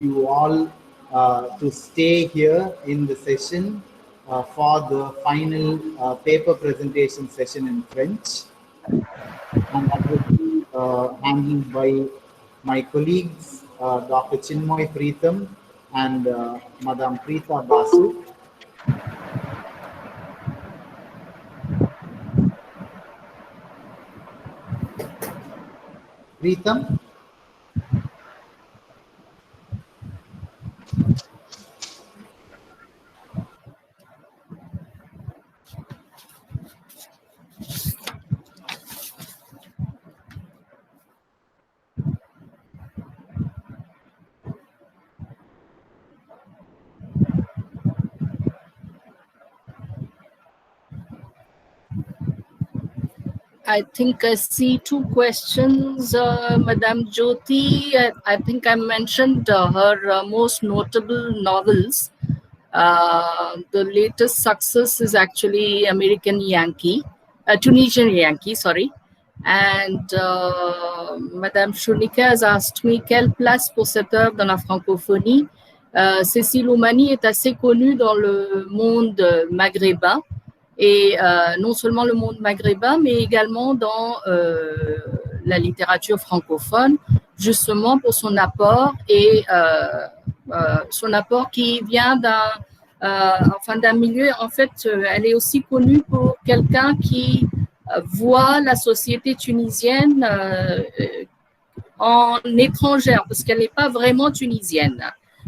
you all to stay here in the session for the final paper presentation session in French. And that will be handled by my colleagues, Dr. Chinmoy Preetham and Madam Preeta Basu. Preetham? I think I see two questions. Madame Jyoti, I think I mentioned her most notable novels. The latest success is actually Tunisian Yankee, sorry. And Madame Chounika has asked me quelle place pour cette œuvre dans la francophonie. Cécile Oumani est assez connue dans le monde maghrébin. Et non seulement le monde maghrébin, mais également dans la littérature francophone, justement pour son apport et son apport qui vient d'un milieu. En fait, elle est aussi connue pour quelqu'un qui voit la société tunisienne en étrangère, parce qu'elle n'est pas vraiment tunisienne.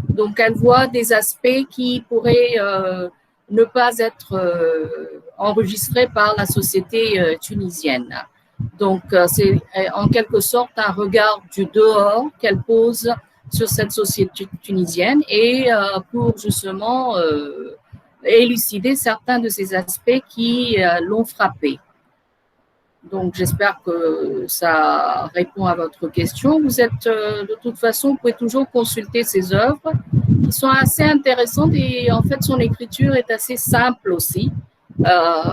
Donc, elle voit des aspects qui pourraient ne pas être enregistrés par la société tunisienne. Donc, c'est en quelque sorte un regard du dehors qu'elle pose sur cette société tunisienne et pour justement élucider certains de ces aspects qui l'ont frappée. Donc, j'espère que ça répond à votre question. Vous êtes, de toute façon, vous pouvez toujours consulter ses œuvres qui sont assez intéressantes et en fait, son écriture est assez simple aussi.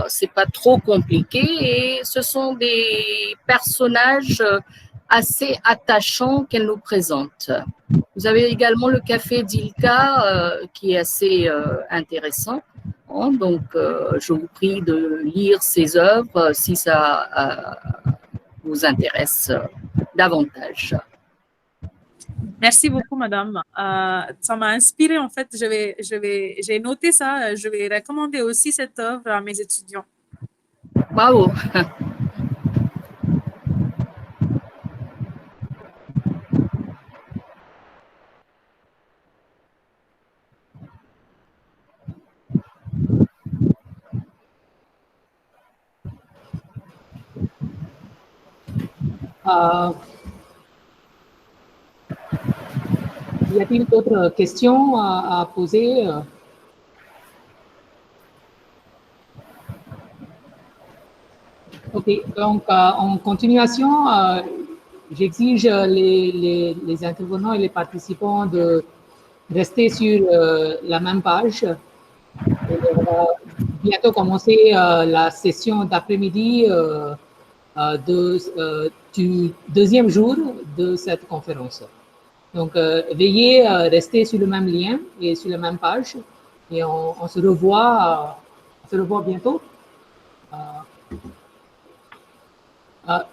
C'est pas trop compliqué et ce sont des personnages assez attachants qu'elle nous présente. Vous avez également le Café d'Ilka qui est assez intéressant. Donc, je vous prie de lire ses œuvres si ça vous intéresse davantage. Merci beaucoup, madame. Ça m'a inspiré, en fait. J'ai noté ça. Je vais recommander aussi cette œuvre à mes étudiants. Bravo. Y a-t-il d'autres questions à poser? Ok, donc en continuation, j'exige les intervenants et les participants de rester sur la même page. Et on va bientôt commencer la session d'après-midi du deuxième jour de cette conférence. Donc, veuillez rester sur le même lien et sur la même page. Et on se revoit bientôt.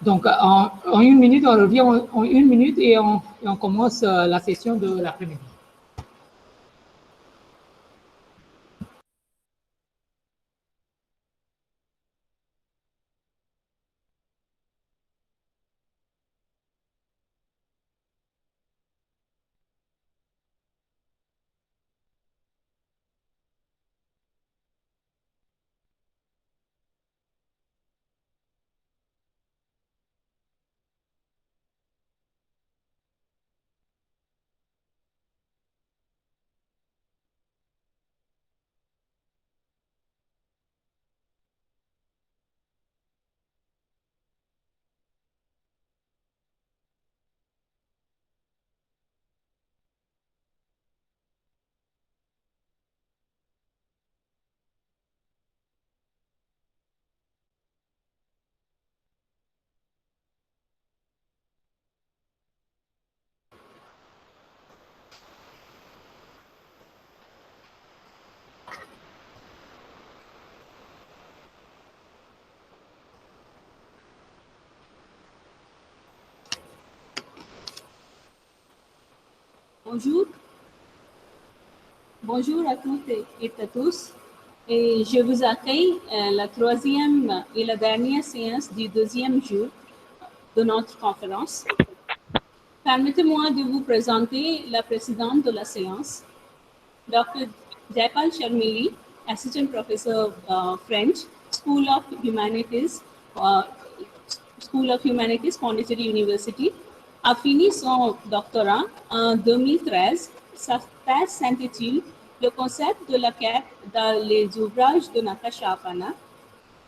Donc, en une minute, on revient en une minute et on commence la session de l'après-midi. Bonjour. Bonjour à toutes et à tous. Et je vous accueille la troisième et la dernière séance du deuxième jour de notre conférence. Permettez-moi de vous présenter la présidente de la séance, Dr. Ccllrm, Assistant Professor French, School of Humanities, Pondicherry University, a fini son doctorat en 2013. Sa thèse s'intitule Le concept de la quête dans les ouvrages de Natasha Apana.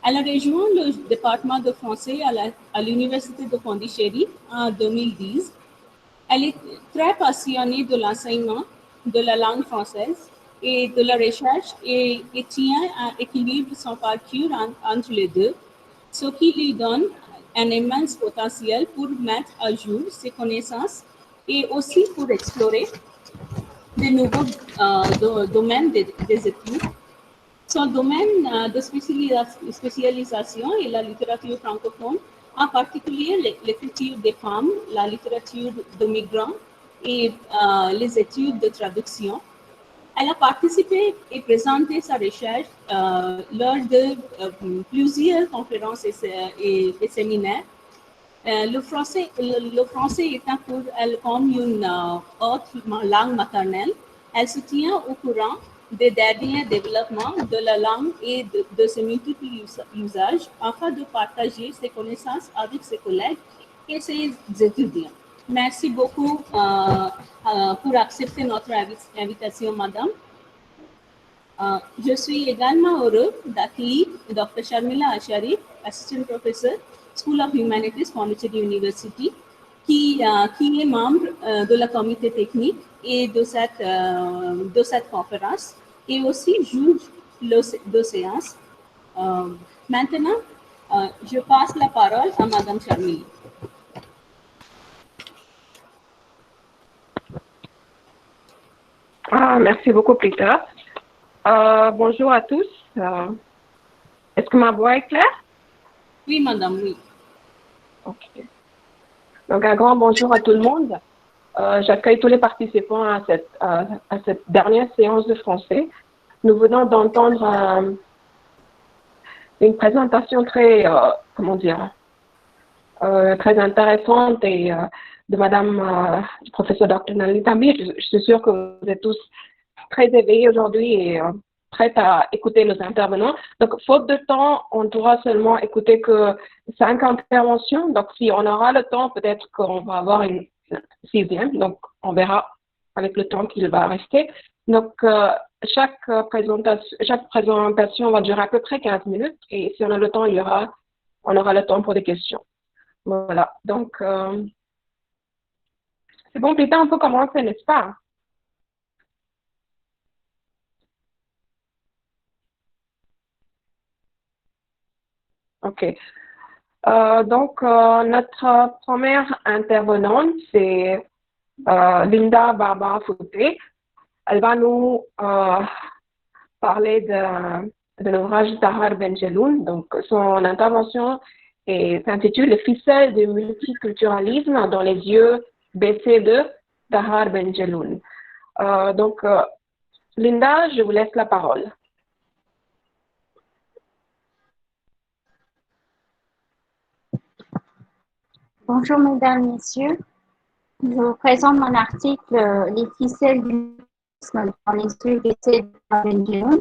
Elle a rejoint le département de français à l'Université de Pondicherry en 2010. Elle est très passionnée de l'enseignement de la langue française et de la recherche et tient à équilibrer son parcours entre les deux, ce qui lui donne un immense potentiel pour mettre à jour ses connaissances et aussi pour explorer de nouveaux domaines des études. Son domaine de spécialisation est la littérature francophone, en particulier l'écriture des femmes, la littérature de migrants et les études de traduction. Elle a participé et présenté sa recherche lors de plusieurs conférences et séminaires. Le français étant pour elle comme une autre langue maternelle, elle se tient au courant des derniers développements de la langue et de ses multiples usages afin de partager ses connaissances avec ses collègues et ses étudiants. Merci beaucoup pour accepter notre invitation, madame. Je suis également heureux d'accueillir Dr. Sharmila Ashari, Assistant Professor, School of Humanities, Pondicherry University, qui est membre de la comité technique et de cette conférence, et aussi juge de séance. Maintenant, je passe la parole à madame Sharmila. Merci beaucoup, Peter. Bonjour à tous. Est-ce que ma voix est claire? Oui, madame, oui. Ok. Donc, un grand bonjour à tout le monde. J'accueille tous les participants à cette dernière séance de français. Nous venons d'entendre une présentation très, très intéressante et de madame, du professeur Dr. Nalita Mir. Je suis sûre que vous êtes tous très éveillés aujourd'hui et prêts à écouter nos intervenants. Donc, faute de temps, on pourra seulement écouter que 5 interventions. Donc, si on aura le temps, peut-être qu'on va avoir une 6e. Donc, on verra avec le temps qu'il va rester. Donc, chaque présentation va durer à peu près 15 minutes. Et si on a le temps, on aura le temps pour des questions. Voilà. Donc, c'est bon, Peter, on peut commencer, n'est-ce pas? OK. Donc, notre première intervenante, c'est Linda Barbara Fouté. Elle va nous parler de l'ouvrage d'Ahar Benjeloun. Donc, son intervention s'intitule « Les ficelles du multiculturalisme dans les yeux baissés d'Ahar Benjeloun ». Donc, Linda, je vous laisse la parole. Bonjour mesdames, messieurs. Je vous présente mon article Les ficelles du multiculturalisme dans les yeux baissés d'Ahar Benjeloun.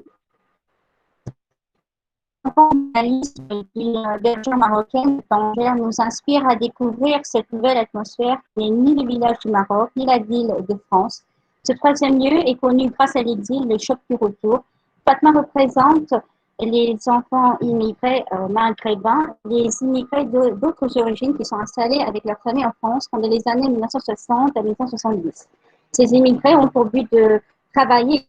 L'analyse d'une bergère marocaine étrangère nous inspire à découvrir cette nouvelle atmosphère qui n'est ni le village du Maroc, ni la ville de France. Ce troisième lieu est connu grâce à l'exil, les chocs du retour. Fatma représente les enfants immigrés maghrébins, les immigrés d'autres origines qui sont installés avec leur famille en France pendant les années 1960 à 1970. Ces immigrés ont pour but de travailler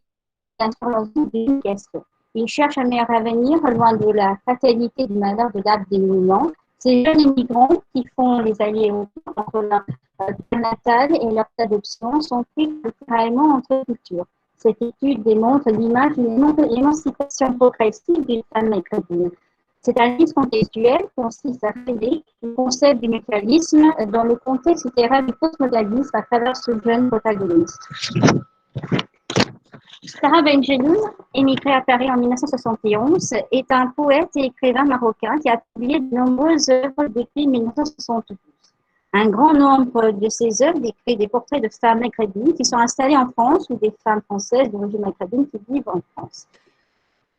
dans une question. Ils cherchent un meilleur avenir, loin de la fatalité du malheur de l'âme des mouvements. Ces jeunes immigrants qui font les allers-retours entre leur terre natale et leur adoption sont pris culturellement entre cultures. Cette étude démontre l'image d'une émancipation progressive des femmes maghrébines. Cette analyse contextuelle consiste à révéler le concept du mutualisme dans le contexte littéraire du postmodernisme à travers ce jeune protagoniste. Sarah Benjeloun, émigrée à Paris en 1971, est un poète et écrivain marocain qui a publié de nombreuses œuvres depuis 1972. Un grand nombre de ses œuvres décrit des portraits de femmes maghrébines qui sont installées en France ou des femmes françaises d'origine maghrébine qui vivent en France.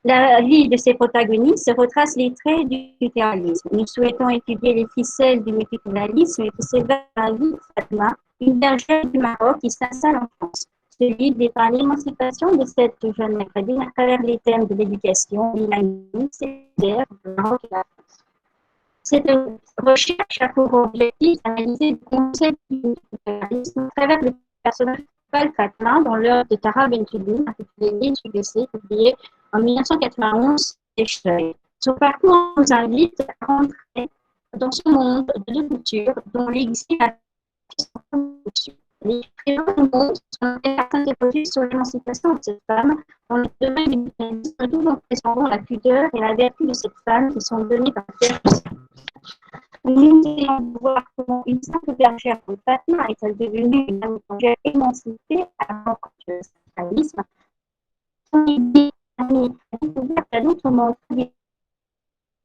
La vie de ces protagonistes retrace les traits du multiculturalisme. Nous souhaitons étudier les ficelles du multiculturalisme qui s'éveillent dans la vie de Fatma, une bergère du Maroc qui s'installe en France. Ce livre dépeint l'émancipation de cette jeune maghrébine à travers les thèmes de l'éducation, de l'humanisme, du Maroc et de la France. Cette recherche a pour objectif d'analyser le concept du multiculturalisme à travers le personnage principal Fatma dans l'œuvre de Sarah Benjeloun, intitulée UBC, publiée en 1991 chez Rsri. Son parcours nous invite à rentrer dans ce monde de deux cultures dont l'exil a les écrivains nous montrent certains hypothèses sur l'émancipation de cette femme dans le domaine du mécanisme, tout en préservant la pudeur et la vertu de cette femme qui sont données par terre. Nous allons voir comment une simple bergère comme Fatma est-elle devenue une bergère émancipée avant le capitalisme. Son idée a découvert un autre monde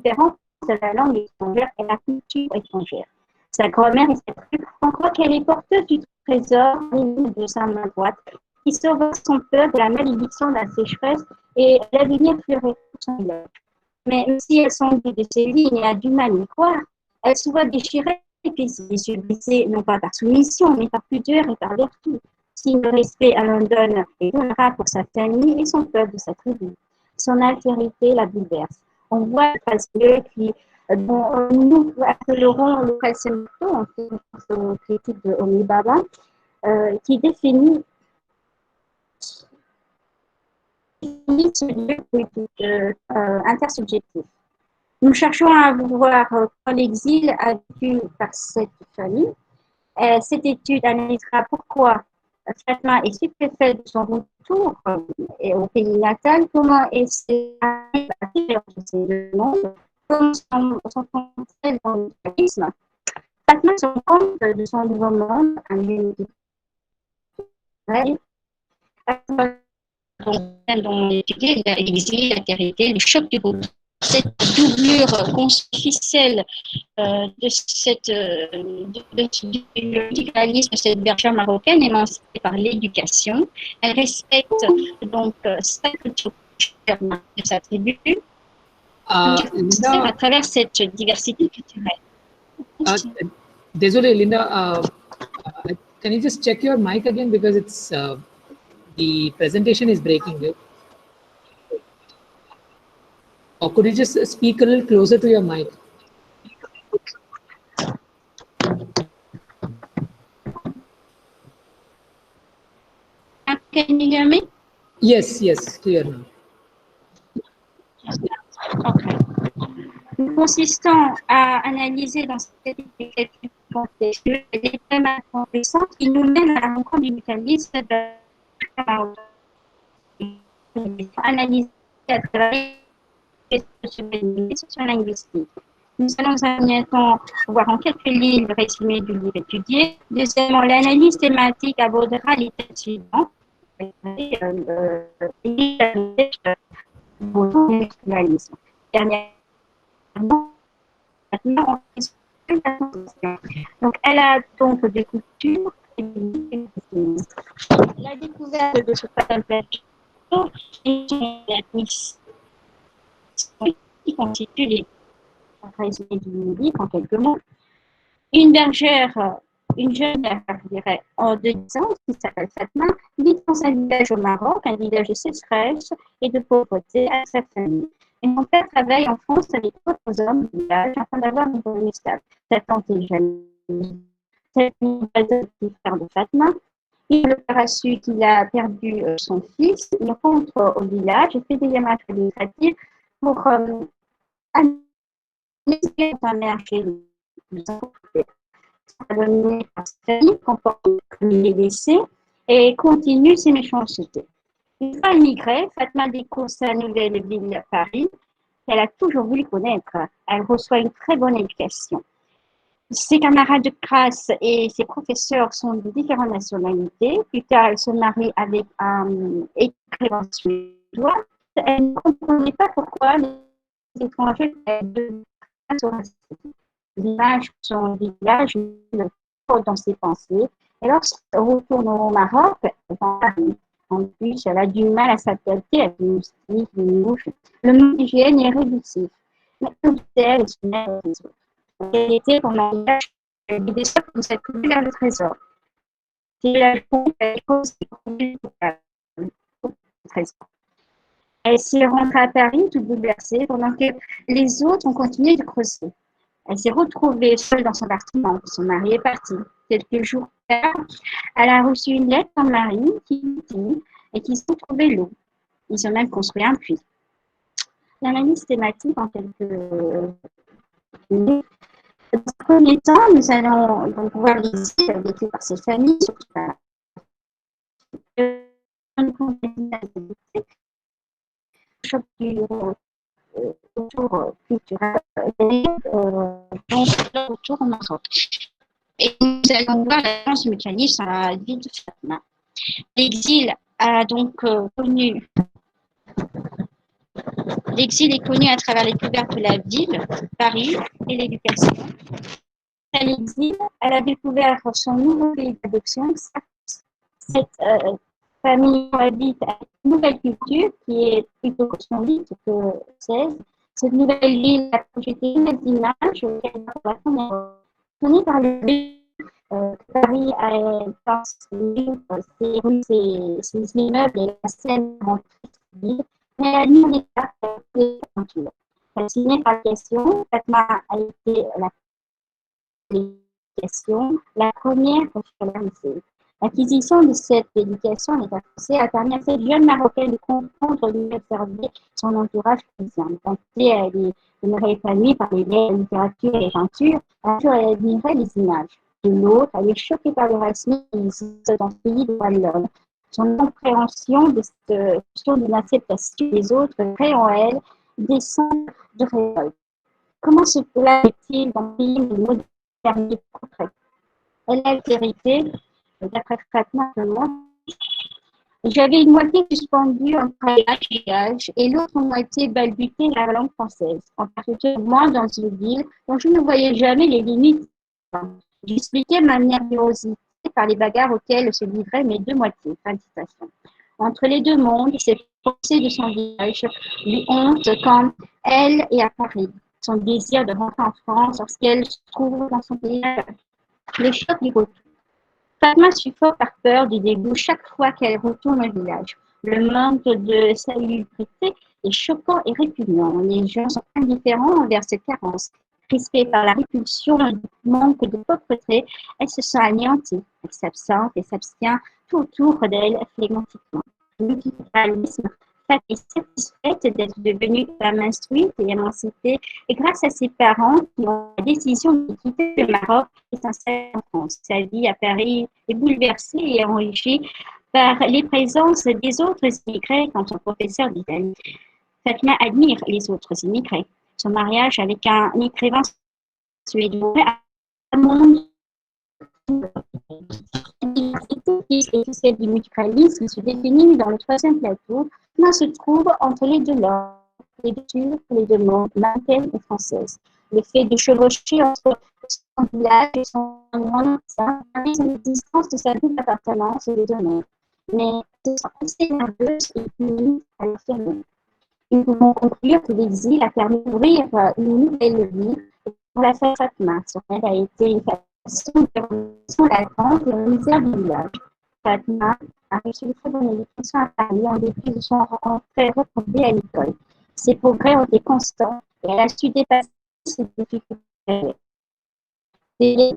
différent de la langue étrangère et la culture étrangère. Sa grand-mère est cette on croit qu'elle est porteuse du trésor de sa main droite, qui sauve son peuple de la malédiction de la sécheresse et l'avenir fleurit son village. Mais si elle s'enduit de ses lignes et a du mal à y croire, elle se voit déchirer et puis les yeux baissés, non pas par soumission, mais par pudeur et par vertu. Signe de respect à London et donnera pour sa famille et son peuple de sa tribu. Son altérité la bouleverse. On voit le qui dont nous appellerons le calcémato, en fait, une critique de Omi Baba, qui définit ce lieu politique intersubjectif. Nous cherchons à voir comment l'exil a vécu par cette famille. Cette étude analysera pourquoi Fatma est stupéfaite de son retour au pays natal, comment elle s'est arrivée à ce monde, comment son contexte dans le capitalisme. Fatma se rend compte de son nouveau monde, un lieu culturel, dont étudier l'exil, l'altérité, le choc du groupe. Cette doublure constitutionnelle de du multiculturalisme de cette bergère marocaine émancipée par l'éducation. Elle respecte donc sa culture de sa tribu à travers cette diversité culturelle. Désolé, Linda, can you just check your mic again because it's the presentation is breaking. Or could you just speak a little closer to your mic? Can you hear me? Yes, clear now. Okay. Consistant à analyser dans cette étude contextuelle les thèmes intéressants qui nous mènent à la rencontre du mécanisme de analyser à travers sur linguistique. Nous allons en premier temps voir en quelques lignes le résumé du livre étudié. Deuxièmement, l'analyse thématique abordera les thèmes suivants. Dernièrement, donc, elle a donc des cultures et la découverte de ce pattern et qui constitue les résumés du livre en quelques mots. Une bergère, une jeune bergère, je dirais, de 10 ans, qui s'appelle Fatma, vit dans un village au Maroc, un village de sécheresse et de pauvreté à sa famille. Et mon père travaille en France avec d'autres hommes du village afin d'avoir une revenu stable. Sa tante est jeune. Cette nouvelle frère de Fatma. Il le père a su qu'il a perdu son fils. Il rentre au village et fait des démarches administratives pour amener sa mère chez lui. Abonné par sa famille, comporte les décès et continue ses méchancetés. Une fois immigrée, Fatma découvre sa nouvelle ville, Paris. qu'elle a toujours voulu connaître. Elle reçoit une très bonne éducation. Ses camarades de classe et ses professeurs sont de différentes nationalités. Plus tard, elle se marie avec un écrivain suédois. Elle ne comprenait pas pourquoi les étrangers sur l'image de son village dans ses pensées. Et lorsqu'elle retourne au Maroc, en plus, elle a du mal à s'adapter à une style, une bouche. Le monde hygiène est réductif. Mais tout elle est une autres. Elle était pour mariage, elle dit déjà que vous êtes plus vers le trésor. C'est la journée elle cause le trésor. Elle s'est rentrée à Paris toute bouleversée pendant que les autres ont continué de creuser. Elle s'est retrouvée seule dans son appartement. Son mari est parti. Quelques jours plus tard, elle a reçu une lettre de son mari qui dit et qui sont trouvés l'eau. Ils ont même construit un puits. L'analyse thématique en quelques dans un premier temps, nous allons donc voir les îles vécues par ces familles, surtout par choc du autour culturel, donc autour en Europe. Et nous allons voir l'agence du mécanisme à la ville de Fatma. L'exil a donc connu. L'exil est connu à travers les découvertes de la ville, Paris et l'éducation. À l'exil, elle a découvert son nouveau pays d'adoption. Cette famille habite à une nouvelle culture qui est plutôt cosmopolite que 16. Cette nouvelle ville a projeté une image auquel la première tournée par le Paris a dans ses rues, ses immeubles et la scène en ville, mais elle a mis en état les peintures. Fascinée par l'éducation, Fatma a été la première pour faire lycée. L'acquisition de cette éducation est avancée a permis à cette jeune Marocaine de comprendre et d'observer son entourage parisien. Quand elle est épanouie par les lettres, la littérature et les peintures, elle admirait les images. De l'autre, elle est choquée par le racisme dans ce pays de l'homme. Son compréhension de cette question de l'acceptation des autres crée en elle des sens de révolte. Comment cela est-il dans le pays de modernité concrète? Elle a été héritée, d'après Fatma, j'avais une moitié suspendue entre l'âge et l'autre moitié balbutiait la langue française, en particulier moi dans une ville dont je ne voyais jamais les limites. J'expliquais ma nervosité par les bagarres auxquelles se livraient mes deux moitiés. Entre les deux mondes, ces pensées de son village lui honte quand elle est à Paris. Son désir de rentrer en France lorsqu'elle se trouve dans son pays. Le choc du retour. Fatma suffoque par peur du dégoût chaque fois qu'elle retourne au village. Le manque de salubrité est choquant et répugnant. Les gens sont indifférents envers cette carence. Crispée par la répulsion du manque de propreté, elle se sent anéantie. Elle s'absente et s'abstient tout autour d'elle flegmatiquement. L'ultralisme est satisfaite d'être devenue femme instruite et émancipée, et grâce à ses parents qui ont la décision de quitter le Maroc et s'installer en France. Sa vie à Paris est bouleversée et enrichie par les présences des autres immigrés comme son professeur d'italien. Fatma admire les autres immigrés. Son mariage avec un écrivain suédois a un monde et celle du multiculturalisme se définit dans le troisième plateau, qui se trouve entre les deux langues, les deux cultures, les deux mondes, marocaine et française. Le fait de chevaucher entre son village et son monde permet l'existence de sa double appartenance aux deux mondes. Mais elles sont assez nerveuses et punies à l'affirmer. Nous pouvons conclure que l'exil a permis d'ouvrir une nouvelle vie pour la femme Fatma. Elle a été une façon de reconnaître la grande et la misère du village. Fatma a reçu une très bonne éducation à Paris en dépit de son entrée retrouvée à l'école. Ses progrès ont été constants et elle a su dépasser ses difficultés. Et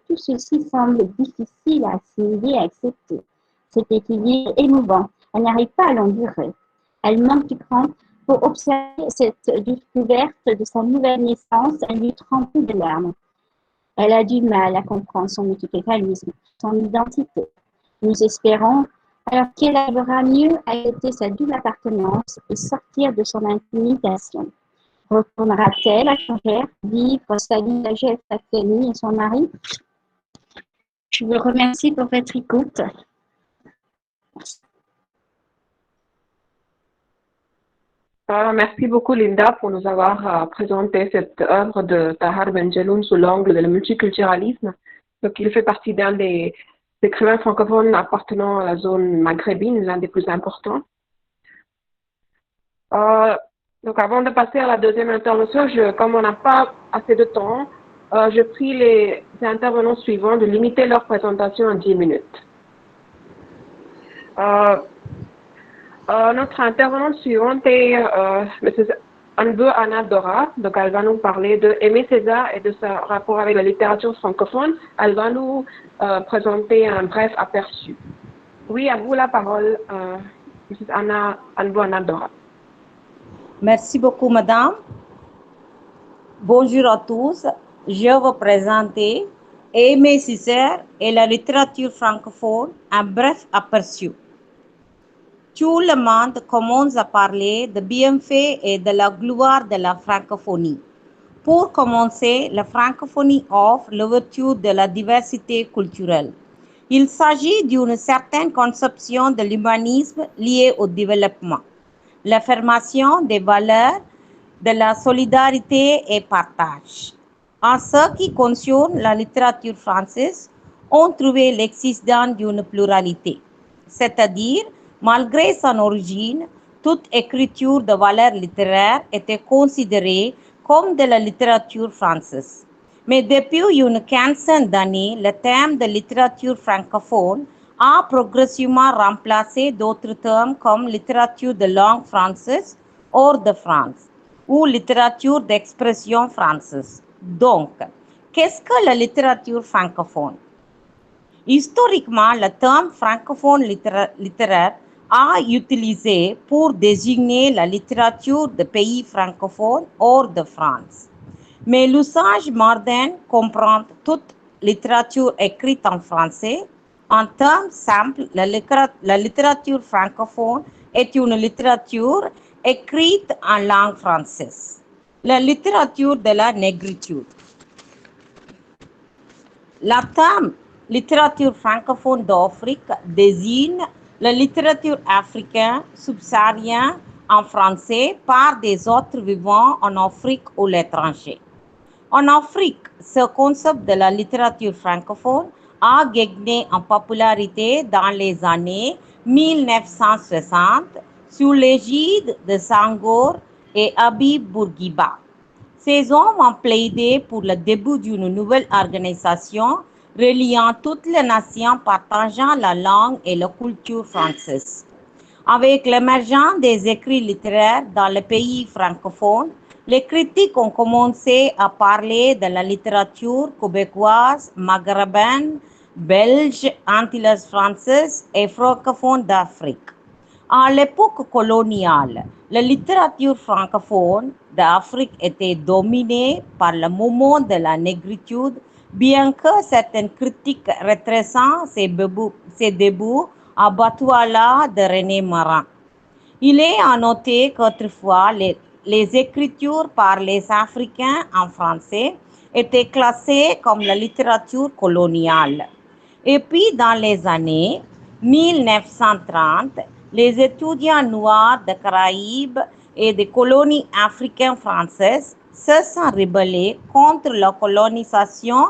tout ceci semble difficile à assimiler et à accepter. Cet équilibre émouvant. Elle n'arrive pas à l'endurer. Elle manque de cran pour observer cette découverte de sa nouvelle naissance. Elle lui trempe de larmes. Elle a du mal à comprendre son multiculturalisme, son identité. Nous espérons alors qu'il arrivera mieux à éviter sa double appartenance et sortir de son intimidation. Retournera-t-elle à Angers, vivre sa vie âgée avec sa famille et son mari? Je vous remercie pour votre écoute. Merci beaucoup, Linda, pour nous avoir présenté cette œuvre de Tahar Benjeloun sous l'angle de le multiculturalisme. Donc, il fait partie d'un des écrivains francophones appartenant à la zone maghrébine, l'un des plus importants. Donc, avant de passer à la deuxième intervention, comme on n'a pas assez de temps, je prie les intervenants suivants de limiter leur présentation à 10 minutes. Notre intervenante suivante est Mrs. Anbu Anna Dora. Donc, elle va nous parler de Aimé Césaire et de son rapport avec la littérature francophone. Elle va nous présenter un bref aperçu. Oui, à vous la parole, Mrs. Anbu Anna Dora. Merci beaucoup, madame. Bonjour à tous. Je vais vous présenter Aimé Césaire et la littérature francophone, un bref aperçu. Tout le monde commence à parler de bienfaits et de la gloire de la francophonie. Pour commencer, la francophonie offre l'ouverture de la diversité culturelle. Il s'agit d'une certaine conception de l'humanisme liée au développement, l'affirmation des valeurs de la solidarité et partage. En ce qui concerne la littérature française, on trouvait l'existence d'une pluralité, c'est-à-dire, malgré son origine, toute écriture de valeur littéraire était considérée comme de la littérature française. Mais depuis une quinzaine d'années, le terme de littérature francophone a progressivement remplacé d'autres termes comme littérature de langue française hors de France ou littérature d'expression française. Donc, qu'est-ce que la littérature francophone? Historiquement, le terme francophone littéraire a utilisé pour désigner la littérature de pays francophones hors de France. Mais l'usage moderne comprend toute littérature écrite en français. En termes simples, la littérature francophone est une littérature écrite en langue française. La littérature de la négritude. La terme littérature francophone d'Afrique désigne la littérature africaine subsaharienne en français par des autres vivant en Afrique ou l'étranger. En Afrique, ce concept de la littérature francophone a gagné en popularité dans les années 1960 sous l'égide de Senghor et Habib Bourguiba. Ces hommes ont plaidé pour le début d'une nouvelle organisation reliant toutes les nations partageant la langue et la culture française. Avec l'émergence des écrits littéraires dans les pays francophones, les critiques ont commencé à parler de la littérature québécoise, maghrébine, belge, antillaise française et francophone d'Afrique. À l'époque coloniale, la littérature francophone d'Afrique était dominée par le mouvement de la négritude, bien que certaines critiques retracent ses débuts à Batouala de René Marin. Il est à noter qu'autrefois, les écritures par les Africains en français étaient classées comme la littérature coloniale. Et puis, dans les années 1930, les étudiants noirs des Caraïbes et des colonies africaines françaises se sont rebellés contre la colonisation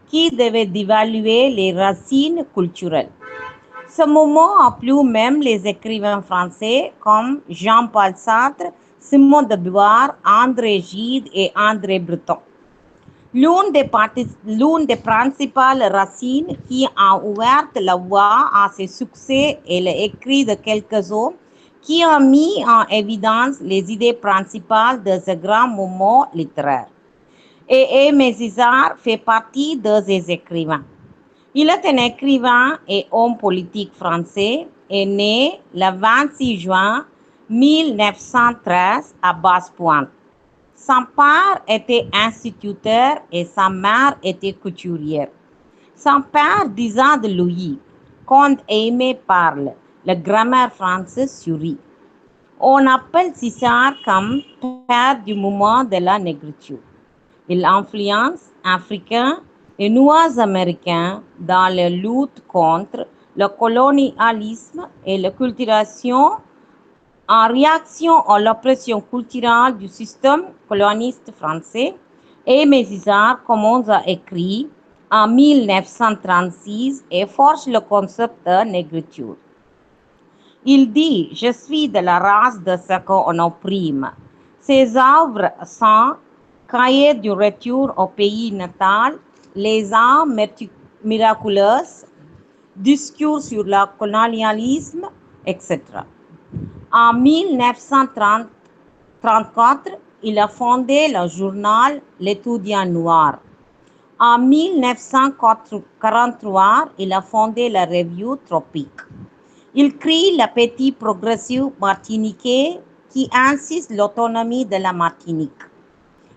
qui devait dévaluer les racines culturelles. Ce mouvement a plu même les écrivains français comme Jean-Paul Sartre, Simon de Beauvoir, André Gide et André Breton. L'une des principales racines qui a ouvert la voie à ses succès est l'écrit de quelques hommes qui ont mis en évidence les idées principales de ce grand mouvement littéraire. Et Aimé Césaire fait partie de ces écrivains. Il est un écrivain et homme politique français et né le 26 juin 1913 à Basse-Pointe. Son père était instituteur et sa mère était couturière. Son père disait de lui, quand Aimé parle, la grammaire française Rsri. On appelle César comme père du mouvement de la négritude. Il influence Africains et Noirs américains dans la lutte contre le colonialisme et la culturation en réaction à l'oppression culturelle du système colonialiste français. Aimé César commence à écrire en 1936 et forge le concept de négritude. Il dit « Je suis de la race de ce qu'on opprime ». Ses œuvres sont Cahiers du retour au pays natal, Les âmes miraculeuses, Discours sur le colonialisme, etc. En 1934, il a fondé le journal L'Étudiant noir. En 1943, il a fondé la revue Tropique. Il crée le Petit Progressif martiniquais qui insiste l'autonomie de la Martinique.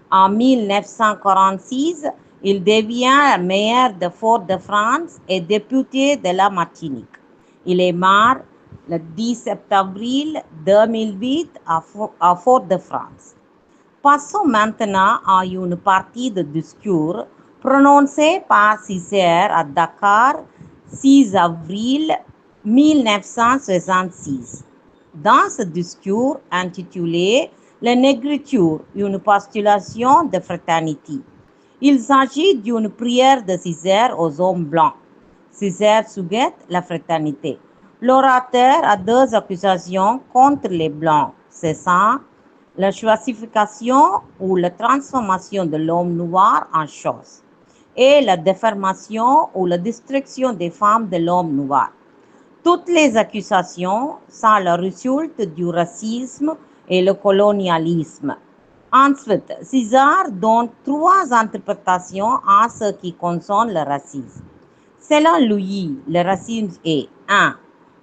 En 1946, il devient maire de Fort-de-France et député de la Martinique. Il est mort le 10 avril 2008 à Fort-de-France. Passons maintenant à une partie de discours prononcé par César à Dakar 6 avril 1966. Dans ce discours intitulé « La négritude, une postulation de fraternité », il s'agit d'une prière de César aux hommes blancs. César souhaite la fraternité. L'orateur a deux accusations contre les blancs, c'est ça, la choisification ou la transformation de l'homme noir en chose, et la déformation ou la destruction des femmes de l'homme noir. Toutes les accusations sont le résultat du racisme et le colonialisme. Ensuite, César donne trois interprétations en ce qui concerne le racisme. Selon lui, le racisme est 1.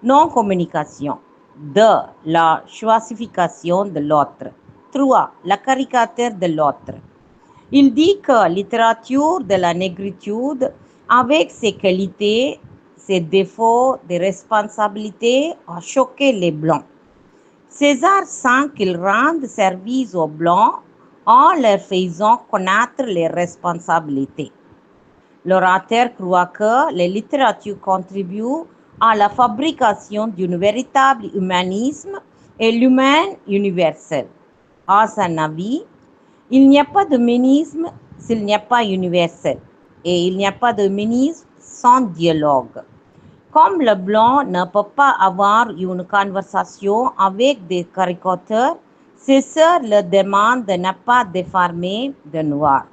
Non-communication. 2. La choisification de l'autre. 3. La caricature de l'autre. Il dit que la littérature de la négritude, avec ses qualités, ses défauts, des responsabilités, a choqué les Blancs. César sent qu'il rend service aux Blancs en leur faisant connaître les responsabilités. L'orateur croit que la littérature contribue à la fabrication d'un véritable humanisme et l'humain universel. À son avis, il n'y a pas d'humanisme s'il n'y a pas universel, et il n'y a pas d'humanisme sans dialogue. Comme le blanc ne peut pas avoir une conversation avec des caricatures, César le demande de ne pas déformer de noir.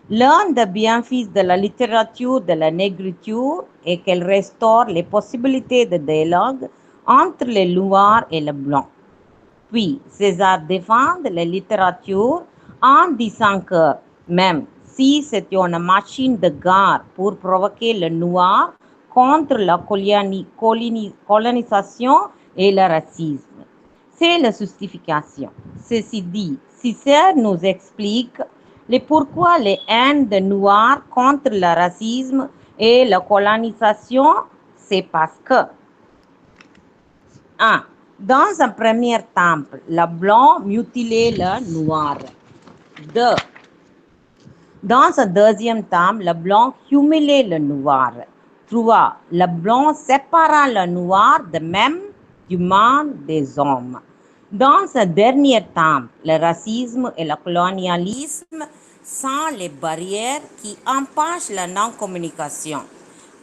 L'un des bienfaits de la littérature de la négritude est qu'elle restaure les possibilités de dialogue entre les noirs et les blancs. Puis, César défend la littérature en disant que même si c'est une machine de guerre pour provoquer le noir contre la colonisation et le racisme, c'est la justification. Ceci dit, César nous explique pourquoi les haines de noirs contre le racisme et la colonisation, c'est parce que 1. Dans un premier temple, le blanc mutilait le noir. 2. Dans un deuxième temple, le blanc humiliait le noir. 3. Le blanc sépara le noir de même du monde des hommes. Dans ce dernier temple, le racisme et le colonialisme sont les barrières qui empêchent la non-communication.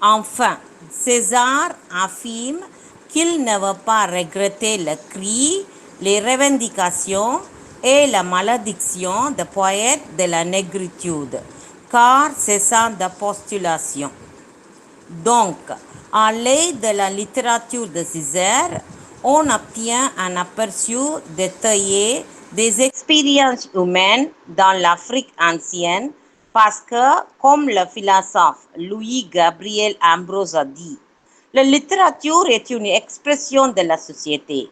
Enfin, César affirme qu'il ne veut pas regretter le cri, les revendications et la malédiction des poètes de la négritude, car c'est sans de postulation. Donc, à l'aide de la littérature de César, on obtient un aperçu détaillé des expériences humaines dans l'Afrique ancienne, parce que, comme le philosophe Louis-Gabriel Ambrose a dit, la littérature est une expression de la société,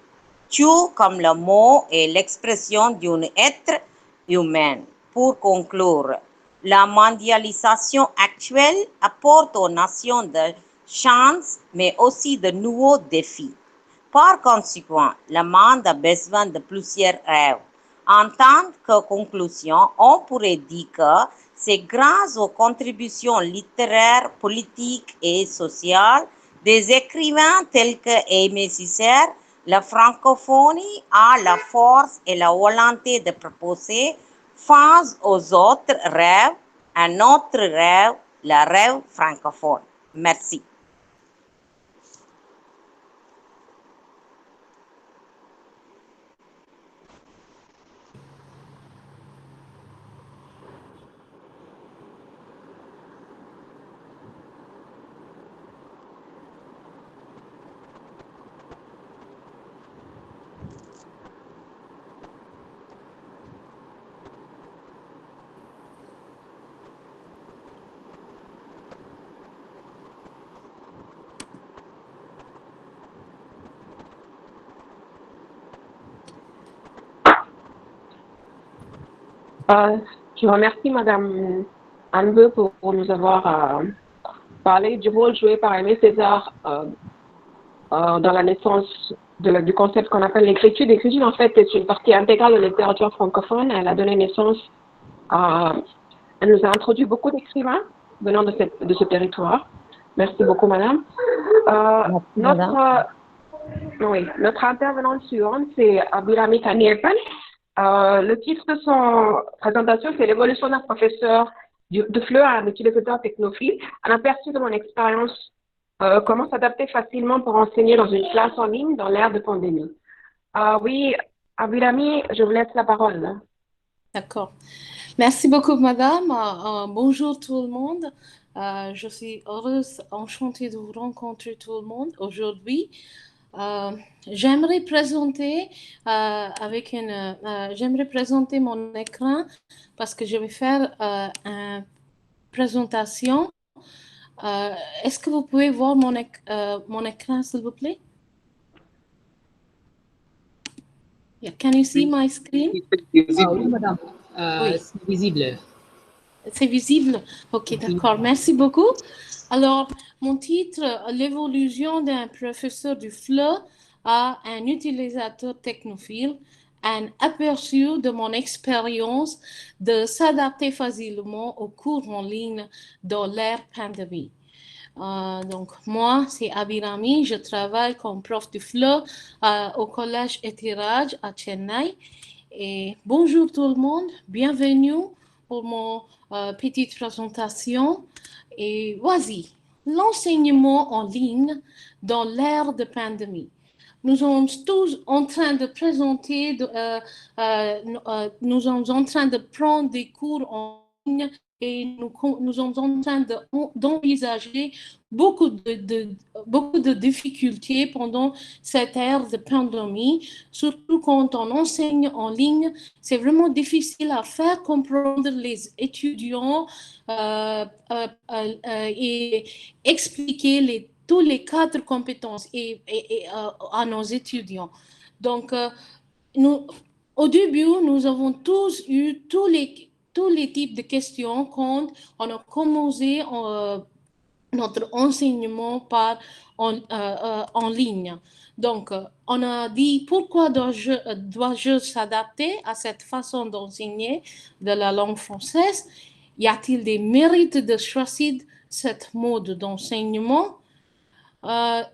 tout comme le mot est l'expression d'un être humain. Pour conclure, la mondialisation actuelle apporte aux nations de chances, mais aussi de nouveaux défis. Par conséquent, le monde a besoin de plusieurs rêves. En tant que conclusion, on pourrait dire que c'est grâce aux contributions littéraires, politiques et sociales des écrivains tels que Aimé Césaire, la francophonie a la force et la volonté de proposer face aux autres rêves, un autre rêve, le rêve francophone. Merci. Je remercie Madame Anbe pour nous avoir parlé du rôle joué par Aimé Césaire dans la naissance du concept qu'on appelle l'écriture. L'écriture, en fait, est une partie intégrale de la littérature francophone. Elle a donné naissance elle nous a introduit beaucoup d'écrivains venant de ce territoire. Merci beaucoup, Madame. Notre intervenante suivante, c'est Abirami Kaniepen. Le titre de son présentation, c'est l'évolution d'un professeur de FLE à un utilisateur technophile, un aperçu de mon expérience, comment s'adapter facilement pour enseigner dans une classe en ligne dans l'ère de pandémie. Oui, Abirami, je vous laisse la parole. D'accord. Merci beaucoup, madame. Bonjour tout le monde. Je suis heureuse, enchantée de vous rencontrer tout le monde aujourd'hui. J'aimerais présenter j'aimerais présenter mon écran parce que je vais faire une présentation. Est-ce que vous pouvez voir mon écran, s'il vous plaît? Yeah. Can you see my screen? Oui, madame. Oui. C'est visible. C'est visible? Ok, d'accord. Merci beaucoup. Alors, mon titre, l'évolution d'un professeur du FLE à un utilisateur technophile, un aperçu de mon expérience de s'adapter facilement aux cours en ligne dans l'ère pandémie. Donc, moi, c'est Abirami, je travaille comme prof du FLE au collège Etiraj à Chennai. Et bonjour tout le monde, bienvenue pour mon petite présentation. Et voici, l'enseignement en ligne dans l'ère de pandémie. Nous sommes tous en train de présenter, nous sommes en train de prendre des cours en ligne et nous sommes en train d'envisager beaucoup de difficultés pendant cette ère de pandémie, surtout quand on enseigne en ligne. C'est vraiment difficile à faire comprendre les étudiants et expliquer tous les cadres compétences à nos étudiants. Donc, au début, nous avons tous eu tous les types de questions quand on a commencé notre enseignement en ligne. Donc, on a dit pourquoi dois-je s'adapter à cette façon d'enseigner de la langue française? Y a-t-il des mérites de choisir cette mode d'enseignement?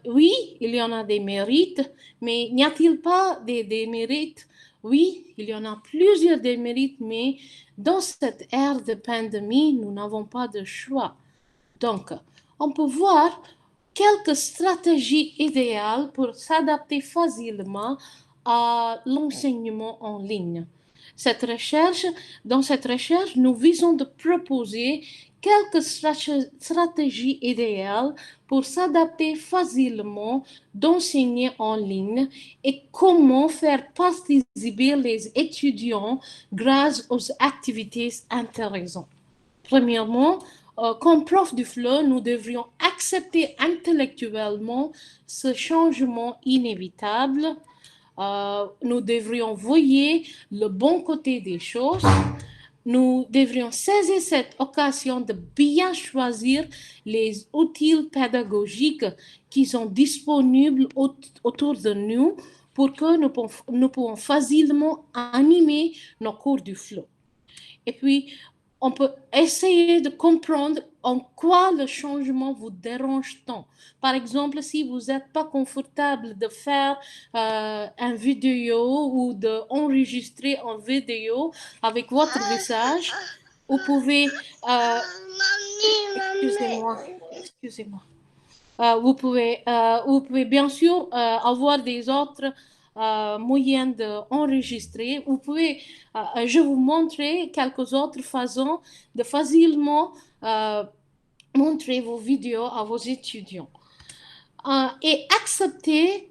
Oui, il y en a des mérites, mais n'y a-t-il pas des mérites? Oui, il y en a plusieurs démérites, mais dans cette ère de pandémie, nous n'avons pas de choix. Donc, on peut voir quelques stratégies idéales pour s'adapter facilement à l'enseignement en ligne. Dans cette recherche, nous visons de proposer quelques stratégies idéales pour s'adapter facilement d'enseigner en ligne et comment faire participer les étudiants grâce aux activités intéressantes. Premièrement, comme prof du FLE, nous devrions accepter intellectuellement ce changement inévitable. Nous devrions voir le bon côté des choses. nous devrions saisir cette occasion de bien choisir les outils pédagogiques qui sont disponibles autour de nous pour que nous pouvons facilement animer nos cours du flow. Et puis, on peut essayer de comprendre en quoi le changement vous dérange tant. Par exemple, si vous n'êtes pas confortable de faire une vidéo ou d'enregistrer en vidéo avec votre visage, vous pouvez... excusez-moi. Vous pouvez bien sûr avoir des autres moyens d'enregistrer. Vous pouvez, je vais vous montrer quelques autres façons de facilement montrer vos vidéos à vos étudiants. Et accepter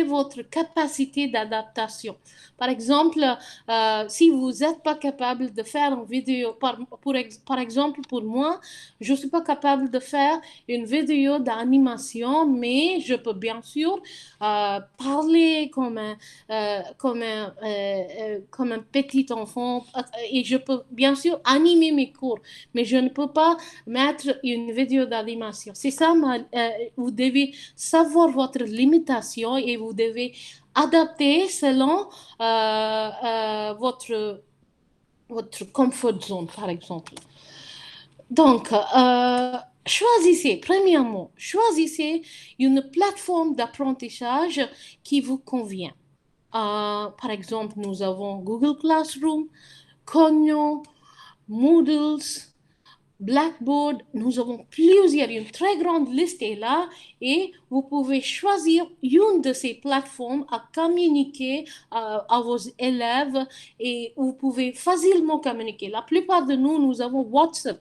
votre capacité d'adaptation. Par exemple, si vous n'êtes pas capable de faire une vidéo, par exemple pour moi, je ne suis pas capable de faire une vidéo d'animation, mais je peux bien sûr parler comme un petit enfant et je peux bien sûr animer mes cours, mais je ne peux pas mettre une vidéo d'animation. C'est ça, vous devez savoir votre limitation et vous devez adapter selon votre comfort zone, par exemple. Donc, premièrement, choisissez une plateforme d'apprentissage qui vous convient. Par exemple, nous avons Google Classroom, Cogno, Moodles, Blackboard, nous avons une très grande liste est là et vous pouvez choisir une de ces plateformes à communiquer à vos élèves et vous pouvez facilement communiquer. La plupart de nous avons WhatsApp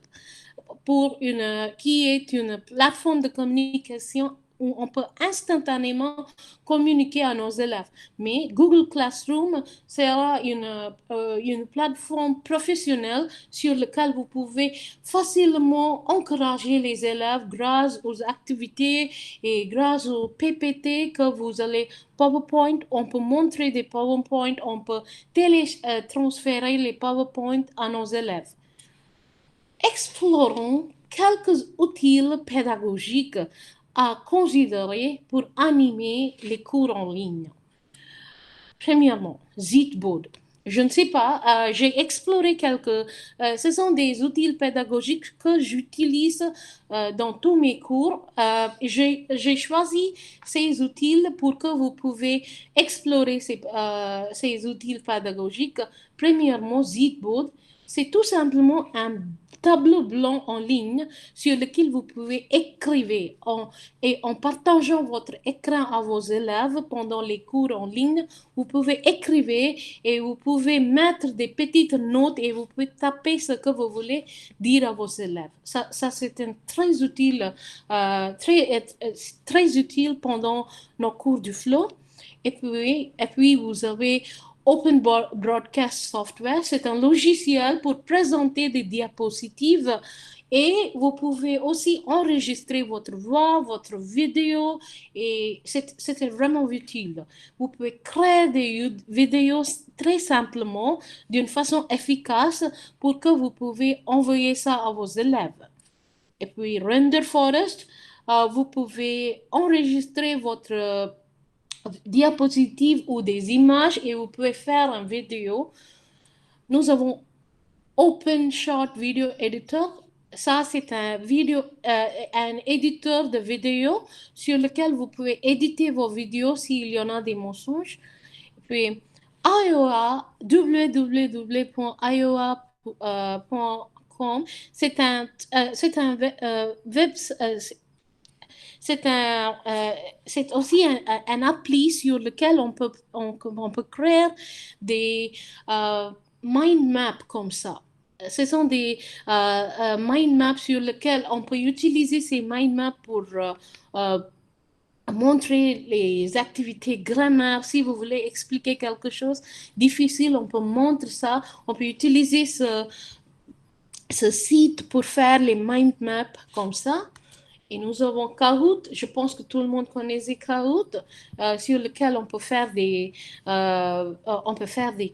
qui est une plateforme de communication où on peut instantanément communiquer à nos élèves. Mais Google Classroom sera une plateforme professionnelle sur laquelle vous pouvez facilement encourager les élèves grâce aux activités et grâce aux PPT que vous allez PowerPoint. On peut montrer des PowerPoint, on peut transférer les PowerPoint à nos élèves. Explorons quelques outils pédagogiques à considérer pour animer les cours en ligne. Premièrement, Zitboard. Je ne sais pas, j'ai exploré ce sont des outils pédagogiques que j'utilise dans tous mes cours. J'ai choisi ces outils pour que vous pouvez explorer ces outils pédagogiques. Premièrement, Zitboard. C'est tout simplement un tableau blanc en ligne sur lequel vous pouvez écrire en partageant votre écran à vos élèves pendant les cours en ligne. Vous pouvez écrire et vous pouvez mettre des petites notes et vous pouvez taper ce que vous voulez dire à vos élèves. Ça c'est très utile, très utile pendant nos cours du flow. Et puis vous avez Open Broadcast Software, c'est un logiciel pour présenter des diapositives et vous pouvez aussi enregistrer votre voix, votre vidéo et c'est vraiment utile. Vous pouvez créer des vidéos très simplement, d'une façon efficace pour que vous pouvez envoyer ça à vos élèves. Et puis Render Forest, vous pouvez enregistrer votre diapositives ou des images et vous pouvez faire une vidéo. Nous avons Open Short Video Editor. Ça, c'est un éditeur de vidéos sur lequel vous pouvez éditer vos vidéos s'il y en a des mensonges. Puis, IOA, www.ioa.com, c'est aussi un appli sur lequel on peut créer des mind maps comme ça. Ce sont des mind maps sur lesquels on peut utiliser ces mind maps pour montrer les activités grammaire. Si vous voulez expliquer quelque chose difficile, on peut montrer ça. On peut utiliser ce site pour faire les mind maps comme ça. Et nous avons Kahoot, je pense que tout le monde connaît Kahoot, sur lequel on peut faire des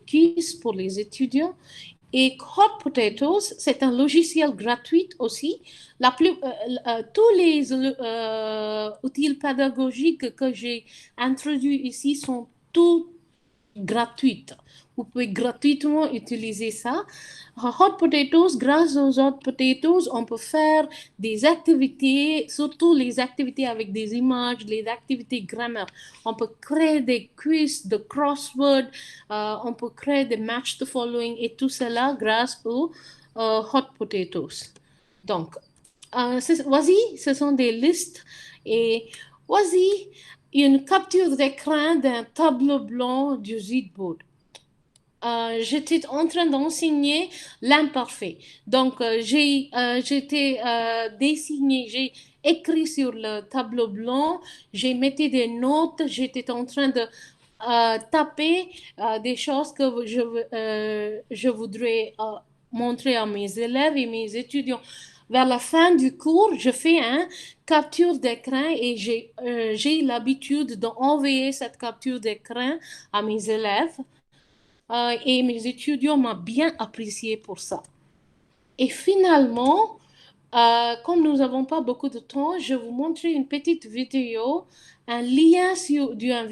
quiz pour les étudiants. Et Hot Potatoes, c'est un logiciel gratuit aussi. Tous les outils pédagogiques que j'ai introduits ici sont tous gratuites. Vous pouvez gratuitement utiliser ça. Hot Potatoes, grâce aux Hot Potatoes, on peut faire des activités, surtout les activités avec des images, les activités grammaire. On peut créer des quiz, des crosswords, on peut créer des match de following et tout cela grâce aux Hot Potatoes. Donc, voici, ce sont des listes et voici une capture d'écran d'un tableau blanc du Zidboard. J'étais en train d'enseigner l'imparfait. Donc, j'ai dessiné, j'ai écrit sur le tableau blanc, j'ai mis des notes, j'étais en train de taper des choses que je voudrais montrer à mes élèves et mes étudiants. Vers la fin du cours, je fais une capture d'écran et j'ai l'habitude d'envoyer cette capture d'écran à mes élèves. Et mes étudiants m'ont bien apprécié pour ça. Et finalement, comme nous n'avons pas beaucoup de temps, je vais vous montrer une petite vidéo, un lien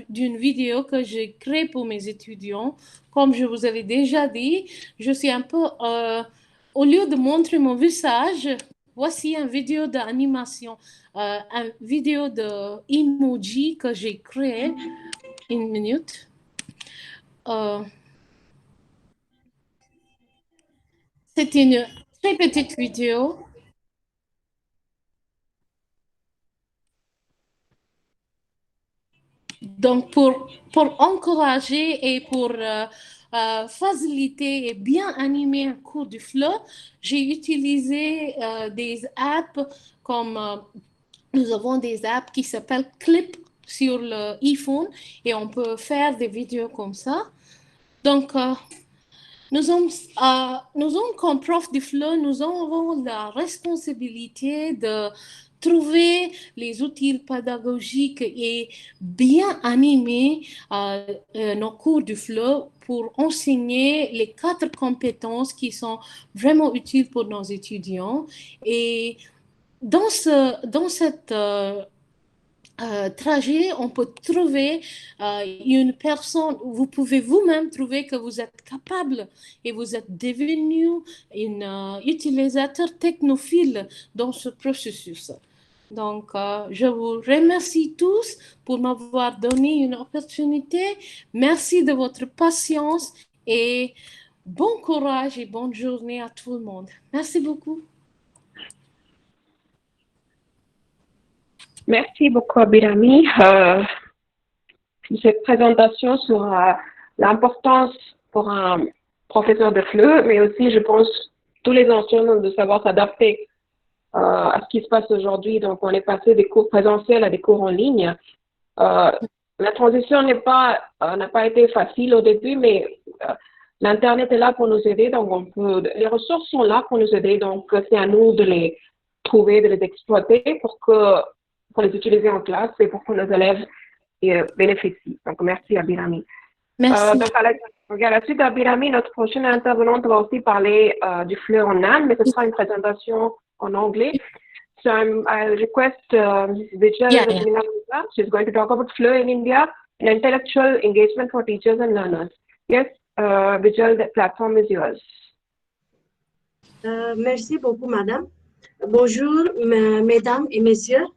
d'une vidéo que j'ai créée pour mes étudiants. Comme je vous avais déjà dit, je suis un peu, au lieu de montrer mon visage, voici une vidéo d'animation, une vidéo d'emoji que j'ai créée. Une minute. C'est une très petite vidéo. Donc, pour encourager et pour faciliter et bien animer un cours du FLE, j'ai utilisé des apps comme nous avons des apps qui s'appellent Clip sur l'iPhone et on peut faire des vidéos comme ça. Donc, nous sommes comme prof du FLE, nous avons la responsabilité de trouver les outils pédagogiques et bien animer nos cours du FLE pour enseigner les 4 compétences qui sont vraiment utiles pour nos étudiants. Et dans cette trajet, on peut trouver une personne, vous pouvez vous-même trouver que vous êtes capable et vous êtes devenu un utilisateur technophile dans ce processus. Donc, je vous remercie tous pour m'avoir donné une opportunité. Merci de votre patience et bon courage et bonne journée à tout le monde. Merci beaucoup. Merci beaucoup, Abirami, pour cette présentation sur l'importance pour un professeur de FLE, mais aussi, je pense, tous les enseignants de savoir s'adapter à ce qui se passe aujourd'hui. Donc, on est passé des cours présentiels à des cours en ligne. La transition n'a pas été facile au début, mais l'Internet est là pour nous aider. Donc, les ressources sont là pour nous aider. Donc, c'est à nous de les trouver, de les exploiter pour les utiliser en classe et pour que nos élèves bénéficient. Donc, merci Abirami. Merci. Donc, à la suite d'Abirami, notre prochaine intervenante va aussi parler du FLE en Inde, mais ce sera une présentation en anglais. So I request Mrs. Vijay. She's going to talk about FLE in India and intellectual engagement for teachers and learners. Yes, Vijay, the platform is yours. Merci beaucoup, madame. Bonjour, mesdames et messieurs.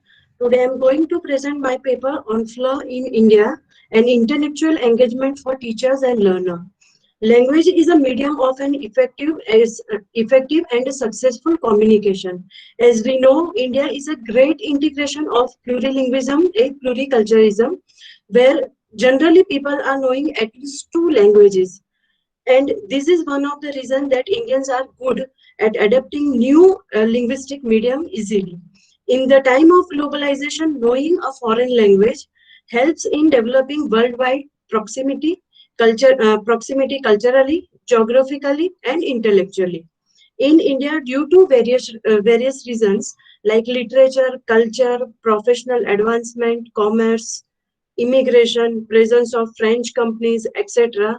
Today I'm going to present my paper on FLE in India and intellectual engagement for teachers and learners. Language is a medium of an effective and successful communication. As we know, India is a great integration of plurilingualism and pluriculturalism, where generally people are knowing at least 2 languages. And this is one of the reasons that Indians are good at adapting new linguistic medium easily. In the time of globalization, knowing a foreign language helps in developing worldwide proximity culturally, geographically, and intellectually. In India, due to various reasons, like literature, culture, professional advancement, commerce, immigration, presence of French companies, etc.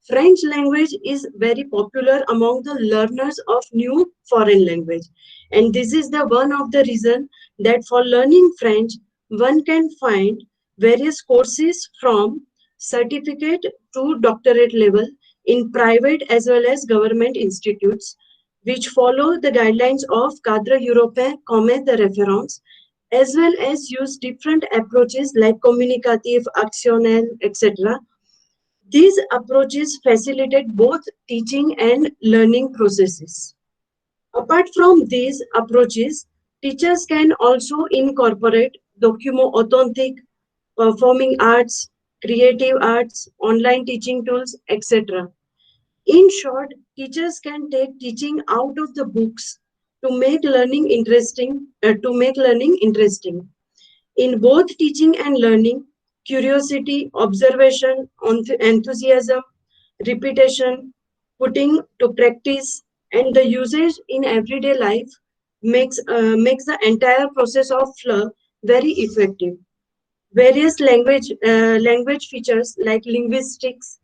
French language is very popular among the learners of new foreign language. And this is the one of the reason that for learning French, one can find various courses from certificate to doctorate level in private as well as government institutes, which follow the guidelines of Cadre Européen Commun de Référence, as well as use different approaches like communicative, actionnel, etc. These approaches facilitate both teaching and learning processes. Apart from these approaches, teachers can also incorporate document authentic, performing arts, creative arts, online teaching tools, etc. In short, teachers can take teaching out of the books to make learning interesting. In both teaching and learning, curiosity, observation, enthusiasm, repetition, putting to practice, and the usage in everyday life makes the entire process of flow very effective. Various language features like linguistics,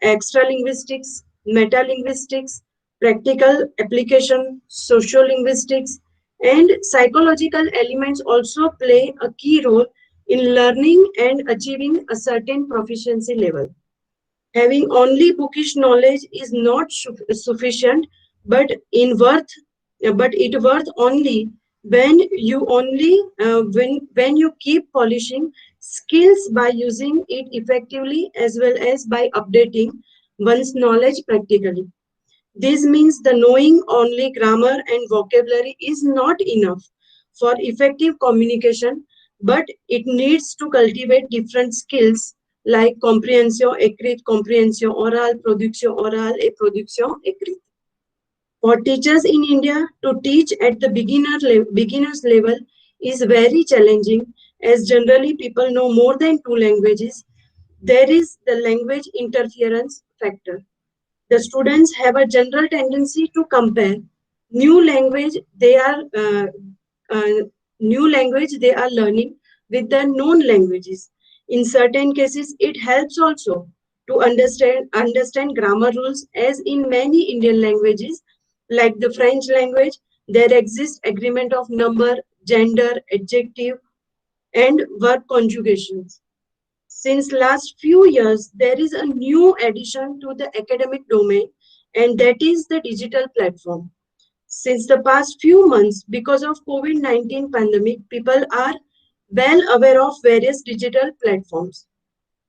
extra linguistics, meta linguistics, practical application, sociolinguistics, and psychological elements also play a key role in learning and achieving a certain proficiency level. Having only bookish knowledge is not sufficient, but it worth only when you keep polishing skills by using it effectively as well as by updating one's knowledge practically. This means the knowing only grammar and vocabulary is not enough for effective communication, but it needs to cultivate different skills like compréhension écrite, compréhension orale, production orale, et production écrite. For teachers in India, to teach at the beginner's level is very challenging, as generally people know more than two languages. There is the language interference factor. The students have a general tendency to compare new language they are uh, uh, new language they are learning with the known languages. In certain cases, it helps also to understand grammar rules, as in many Indian languages, like the French language, there exists agreement of number, gender, adjective, and verb conjugations. Since last few years, there is a new addition to the academic domain, and that is the digital platform. Since the past few months, because of COVID-19 pandemic, people are well aware of various digital platforms.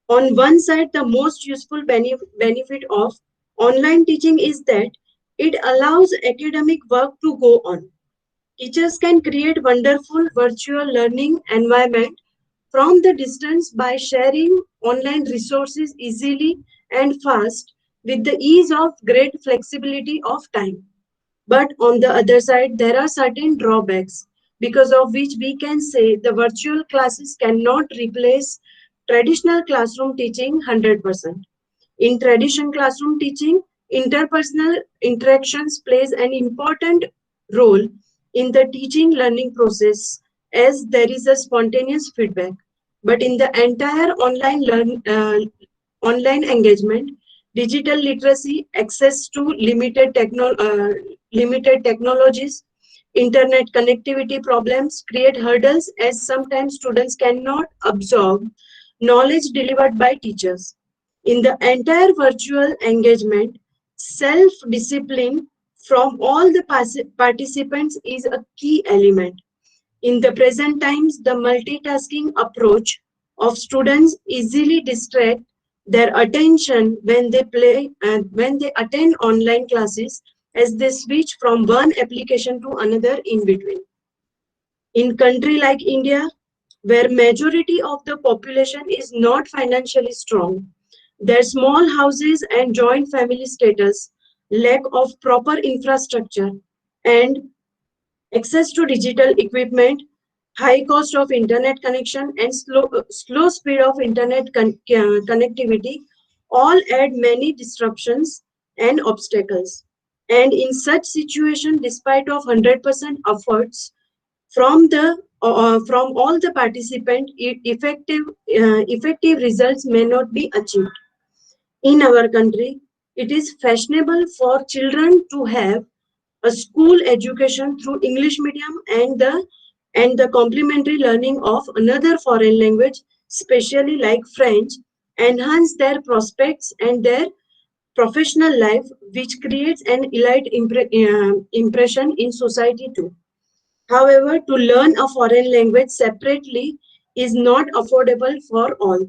On one side, the most useful benefit of online teaching is that it allows academic work to go on. Teachers can create wonderful virtual learning environment from the distance by sharing online resources easily and fast with the ease of great flexibility of time. But on the other side, there are certain drawbacks because of which we can say the virtual classes cannot replace traditional classroom teaching 100%. In traditional classroom teaching, interpersonal interactions plays an important role in the teaching learning process, as there is a spontaneous feedback. But in the entire online engagement, digital literacy, access to limited technologies, internet connectivity problems create hurdles, as sometimes students cannot absorb knowledge delivered by teachers. In the entire virtual engagement, self-discipline from all the participants is a key element. In the present times, the multitasking approach of students easily distract their attention when they attend online classes, as they switch from one application to another in between. In country like India, where majority of the population is not financially strong, their small houses and joint family status, lack of proper infrastructure, and access to digital equipment, high cost of internet connection, and slow speed of internet connectivity all add many disruptions and obstacles. And in such situation, despite of 100% efforts, From all the participants, effective results may not be achieved. In our country, it is fashionable for children to have a school education through English medium and the complementary learning of another foreign language, especially like French, enhance their prospects and their professional life, which creates an elite impression in society too. However, to learn a foreign language separately is not affordable for all,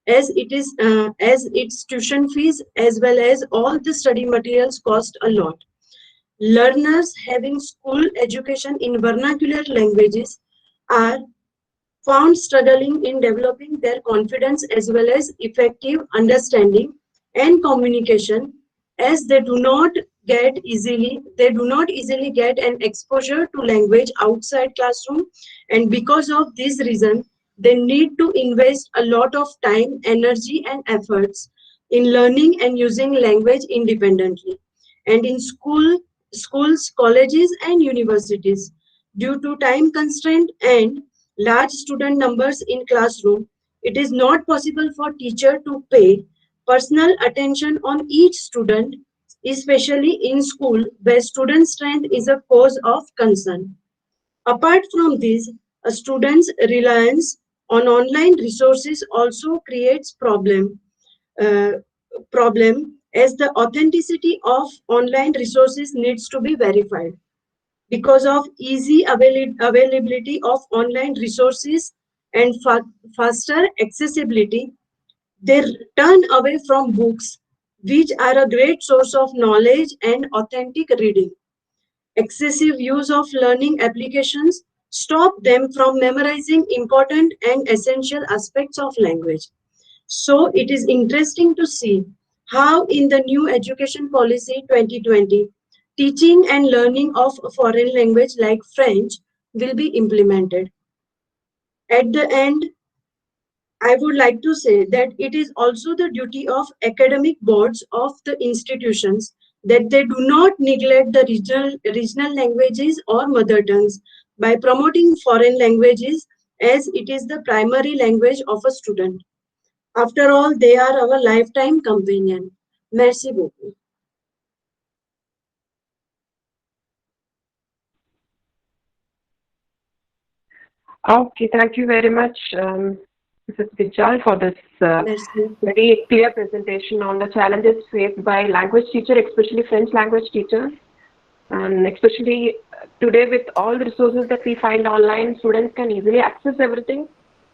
as its tuition fees as well as all the study materials cost a lot. Learners having school education in vernacular languages are found struggling in developing their confidence as well as effective understanding and communication, as they do not easily get an exposure to language outside classroom, and because of this reason they need to invest a lot of time, energy and efforts in learning and using language independently. And in schools, colleges and universities, due to time constraint and large student numbers in classroom, it is not possible for teacher to pay personal attention on each student, especially in school where student strength is a cause of concern. Apart from this, a student's reliance on online resources also creates uh, problem as the authenticity of online resources needs to be verified. Because of easy availability of online resources and faster accessibility, they turn away from books, which are a great source of knowledge and authentic reading. Excessive use of learning applications stop them from memorizing important and essential aspects of language. So it is interesting to see how in the new education policy 2020, teaching and learning of a foreign language like French will be implemented. At the end, I would like to say that it is also the duty of academic boards of the institutions that they do not neglect the regional languages or mother tongues by promoting foreign languages as it is the primary language of a student. After all, they are our lifetime companion. Merci beaucoup. Okay, thank you very much, Mrs. Vijay, for this Merci. very clear presentation on the challenges faced by language teacher, especially French language teachers. And especially today with all the resources that we find online, students can easily access everything.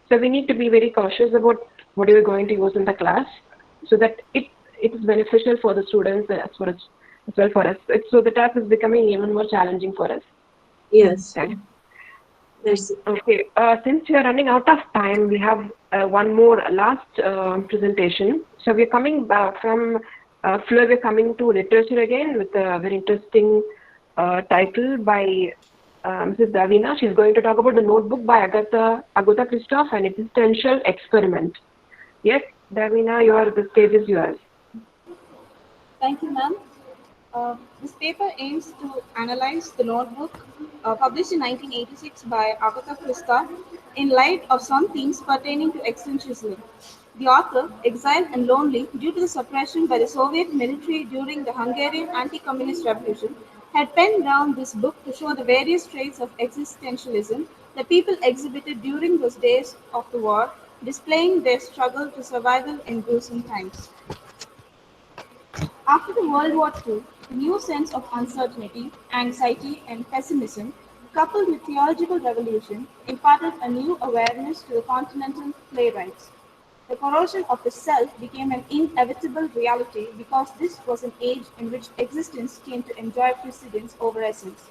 So we need to be very cautious about what we're going to use in the class so that it is beneficial for the students as well for us. So the task is becoming even more challenging for us. Yes. Thank you. Merci. Okay, since we are running out of time, we have one more last presentation. So we're coming back from Fleur, we're coming to literature again with a very interesting title by Mrs. Davina. She's going to talk about the notebook by Agatha Christoph, an existential experiment. Yes, Davina, the stage is yours. Thank you, ma'am. This paper aims to analyze the notebook published in 1986 by Agatha Christoph in light of some themes pertaining to existentialism. The author, exiled and lonely due to the suppression by the Soviet military during the Hungarian anti-communist revolution, had penned down this book to show the various traits of existentialism that people exhibited during those days of the war, displaying their struggle to survival in gruesome times. After the World War II, the new sense of uncertainty, anxiety, and pessimism, coupled with theological revolution, imparted a new awareness to the continental playwrights. The corrosion of the self became an inevitable reality because this was an age in which existence came to enjoy precedence over essence.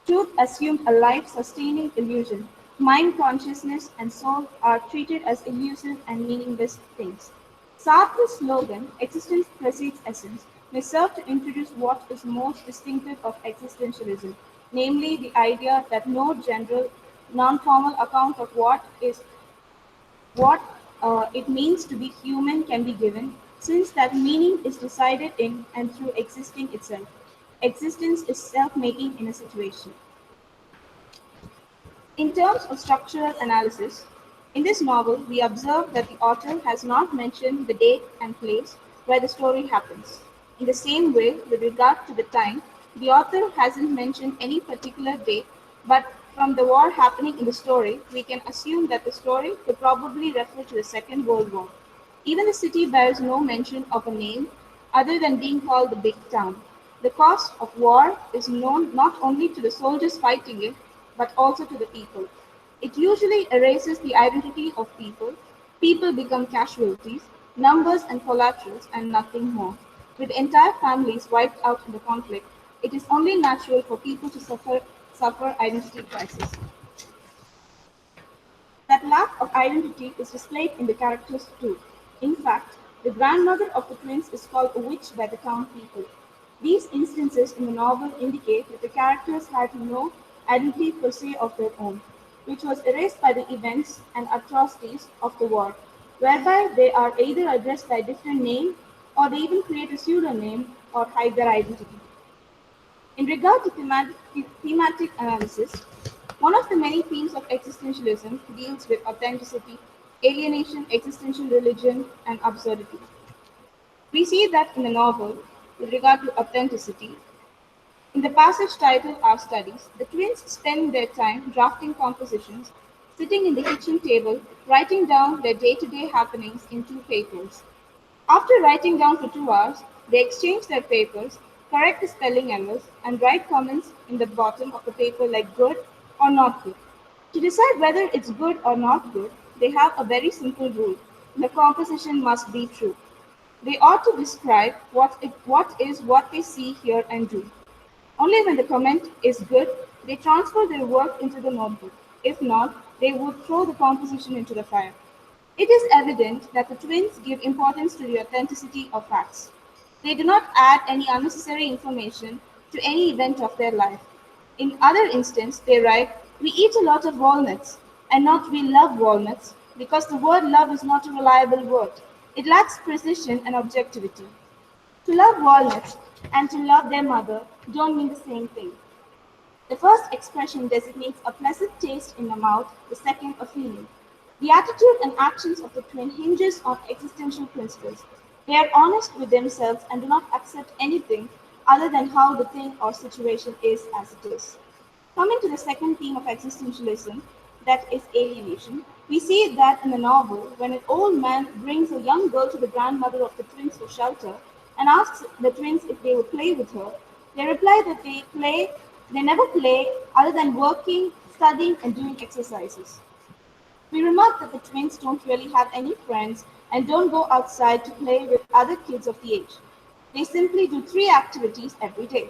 Truth assumed a life-sustaining illusion. Mind, consciousness, and soul are treated as elusive and meaningless things. Sartre's slogan, "Existence precedes essence," may serve to introduce what is most distinctive of existentialism, namely the idea that no general, non-formal account of what it means to be human can be given, since that meaning is decided in and through existing itself. Existence is self-making in a situation. In terms of structural analysis, in this novel, we observe that the author has not mentioned the date and place where the story happens. In the same way, with regard to the time, the author hasn't mentioned any particular date, but from the war happening in the story, we can assume that the story could probably refer to the Second World War. Even the city bears no mention of a name other than being called the Big Town. The cost of war is known not only to the soldiers fighting it, but also to the people. It usually erases the identity of people. People become casualties, numbers and collaterals, and nothing more. With entire families wiped out in the conflict, it is only natural for people to suffer identity crisis. That lack of identity is displayed in the characters too. In fact, the grandmother of the twins is called a witch by the town people. These instances in the novel indicate that the characters had no identity per se of their own, which was erased by the events and atrocities of the war, whereby they are either addressed by a different name or they even create a pseudonym or hide their identity. In regard to thematic analysis, one of the many themes of existentialism deals with authenticity, alienation, existential religion, and absurdity. We see that in the novel, with regard to authenticity, in the passage titled Our Studies, the twins spend their time drafting compositions, sitting in the kitchen table, writing down their day-to-day happenings in two papers. After writing down for 2 hours, they exchange their papers, correct the spelling errors, and write comments in the bottom of the paper like good or not good. To decide whether it's good or not good, they have a very simple rule. The composition must be true. They ought to describe what they see, hear, and do. Only when the comment is good, they transfer their work into the notebook. If not, they would throw the composition into the fire. It is evident that the twins give importance to the authenticity of facts. They do not add any unnecessary information to any event of their life. In other instance, they write, "We eat a lot of walnuts," and not "we love walnuts," because the word love is not a reliable word. It lacks precision and objectivity. To love walnuts and to love their mother don't mean the same thing. The first expression designates a pleasant taste in the mouth, the second a feeling. The attitude and actions of the twin hinges on existential principles. They are honest with themselves and do not accept anything other than how the thing or situation is as it is. Coming to the second theme of existentialism, that is alienation, we see that in the novel when an old man brings a young girl to the grandmother of the twins for shelter and asks the twins if they would play with her, they reply that they never play other than working, studying, and doing exercises. We remark that the twins don't really have any friends and don't go outside to play with other kids of the age. They simply do 3 activities every day.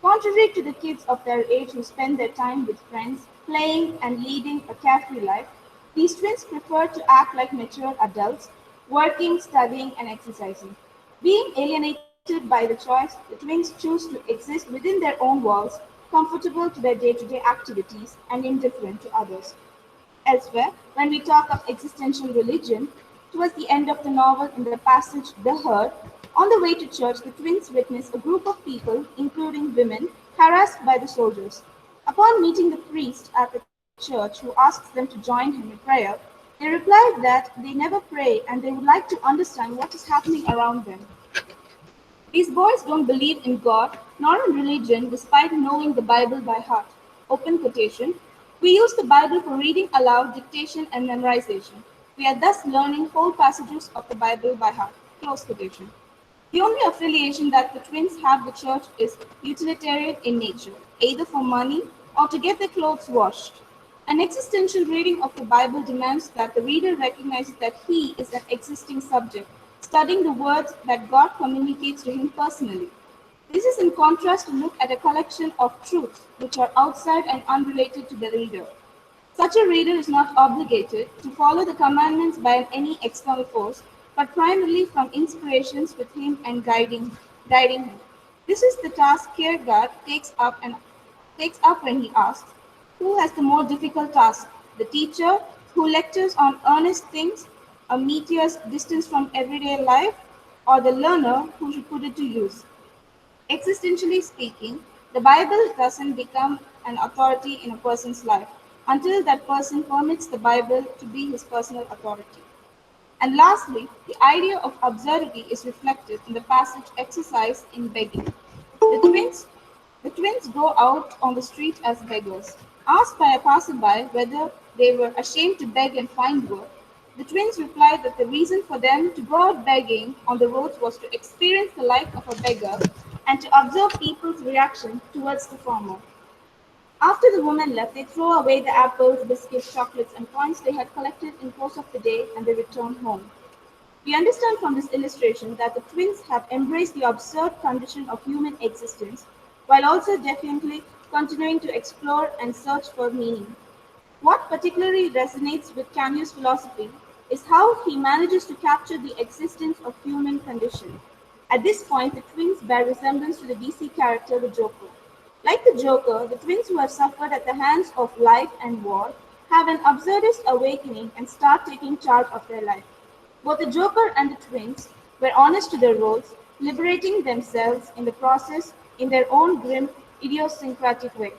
Contrary to the kids of their age who spend their time with friends, playing and leading a carefree life, these twins prefer to act like mature adults, working, studying, and exercising. Being alienated by the choice, the twins choose to exist within their own walls, comfortable to their day-to-day activities and indifferent to others. Elsewhere, when we talk of existential religion, towards the end of the novel in the passage The Herd, on the way to church, the twins witness a group of people, including women, harassed by the soldiers. Upon meeting the priest at the church who asks them to join him in prayer, they reply that they never pray and they would like to understand what is happening around them. These boys don't believe in God nor in religion despite knowing the Bible by heart. Open quotation. We use the Bible for reading aloud, dictation, and memorization. We are thus learning whole passages of the Bible by heart. Close quotation. The only affiliation that the twins have with church is utilitarian in nature, either for money or to get their clothes washed. An existential reading of the Bible demands that the reader recognizes that he is an existing subject, studying the words that God communicates to him personally. This is in contrast to look at a collection of truths which are outside and unrelated to the reader. Such a reader is not obligated to follow the commandments by any external force, but primarily from inspirations with him and guiding him. This is the task Kierkegaard takes up when he asks, who has the more difficult task, the teacher who lectures on earnest things, a meteor's distance from everyday life, or the learner who should put it to use? Existentially speaking, the Bible doesn't become an authority in a person's life. until that person permits the Bible to be his personal authority. And lastly, the idea of absurdity is reflected in the passage exercised in begging. The twins go out on the street as beggars. Asked by a passerby whether they were ashamed to beg and find work, the twins replied that the reason for them to go out begging on the roads was to experience the life of a beggar and to observe people's reaction towards the former. After the woman left, they throw away the apples, biscuits, chocolates, and coins they had collected in course of the day, and they return home. We understand from this illustration that the twins have embraced the absurd condition of human existence, while also defiantly continuing to explore and search for meaning. What particularly resonates with Camus' philosophy is how he manages to capture the existence of human condition. At this point, the twins bear resemblance to the DC character the Joker. Like the Joker, the twins who have suffered at the hands of life and war have an absurdist awakening and start taking charge of their life. Both the Joker and the twins were honest to their roles, liberating themselves in the process in their own grim, idiosyncratic way.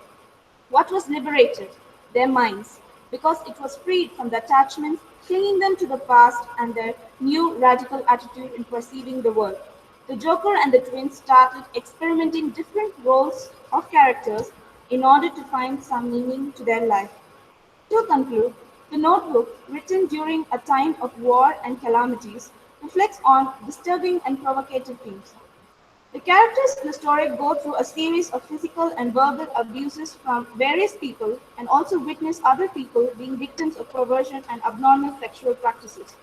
What was liberated? Their minds, because it was freed from the attachments clinging them to the past and their new radical attitude in perceiving the world. The Joker and the twins started experimenting different roles of characters in order to find some meaning to their life. To conclude, the notebook, written during a time of war and calamities, reflects on disturbing and provocative themes. The characters in the story go through a series of physical and verbal abuses from various people and also witness other people being victims of perversion and abnormal sexual practices.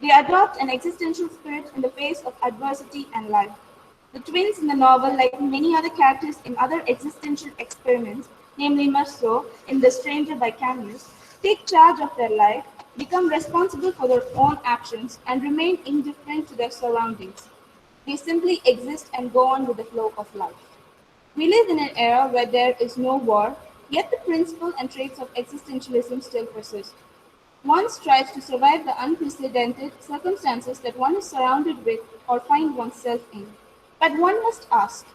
They adopt an existential spirit in the face of adversity and life. The twins in the novel, like many other characters in other existential experiments, namely Marceau in The Stranger by Camus, take charge of their life, become responsible for their own actions, and remain indifferent to their surroundings. They simply exist and go on with the flow of life. We live in an era where there is no war, yet the principle and traits of existentialism still persist. One strives to survive the unprecedented circumstances that one is surrounded with or find oneself in. But one must ask,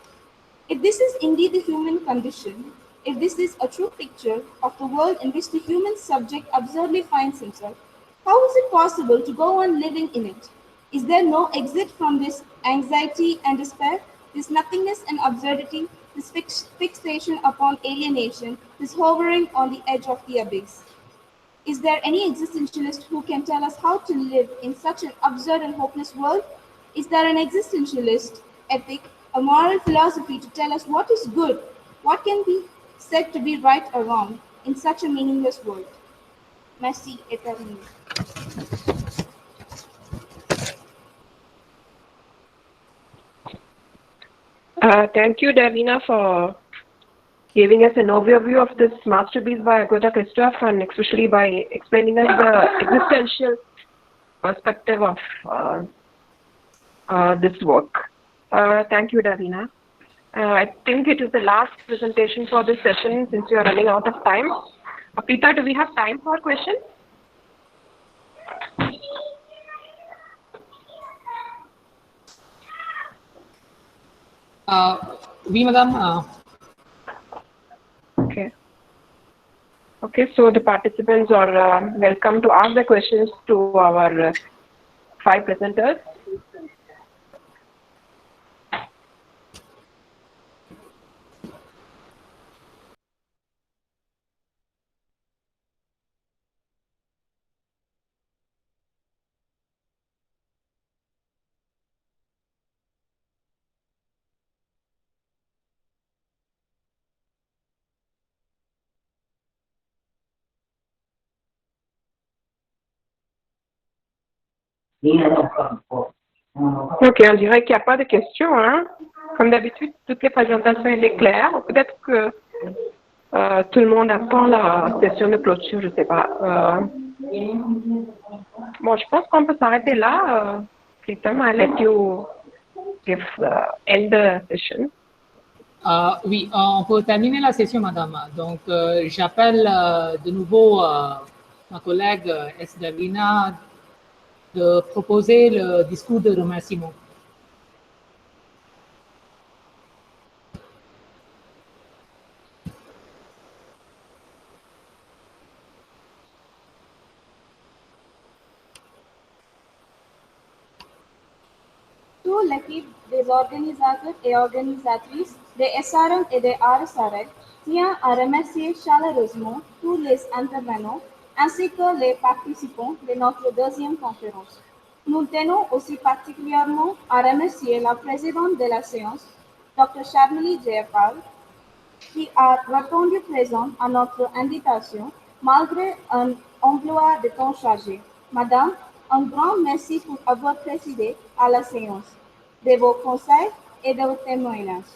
if this is indeed the human condition, if this is a true picture of the world in which the human subject absurdly finds himself, how is it possible to go on living in it? Is there no exit from this anxiety and despair, this nothingness and absurdity, this fixation upon alienation, this hovering on the edge of the abyss? Is there any existentialist who can tell us how to live in such an absurd and hopeless world? Is there an existentialist ethic, a moral philosophy to tell us what is good, what can be said to be right or wrong in such a meaningless world? Merci éternellement. Thank you, Davina, for giving us an overview of this masterpiece by Agatha Christophe and especially by explaining us the existential perspective of this work. Thank you, Davina. I think it is the last presentation for this session since we are running out of time. Preeta, do we have time for questions? Oui, madame. Okay. Okay, so the participants are welcome to ask the questions to our 5 presenters. Ok, on dirait qu'il n'y a pas de questions. Hein? Comme d'habitude, toutes les présentations étaient claires. Peut-être que tout le monde attend la session de clôture, je ne sais pas. Bon, je pense qu'on peut s'arrêter là. Pritam, I'll let you give end the session. Oui, on peut terminer la session, madame. Donc, j'appelle de nouveau ma collègue S. Davina de proposer le discours de remerciement. toute l'équipe des organisateurs et organisatrices des SRM et des Rsri tient à remercier chaleureusement tous les intervenants ainsi que les participants de notre deuxième conférence. Nous tenons aussi particulièrement à remercier la présidente de la séance, Dr. Sharmili Jayapal, qui a répondu présent à notre invitation malgré un emploi de temps chargé. Madame, un grand merci pour avoir présidé à la séance, de vos conseils et de vos témoignages.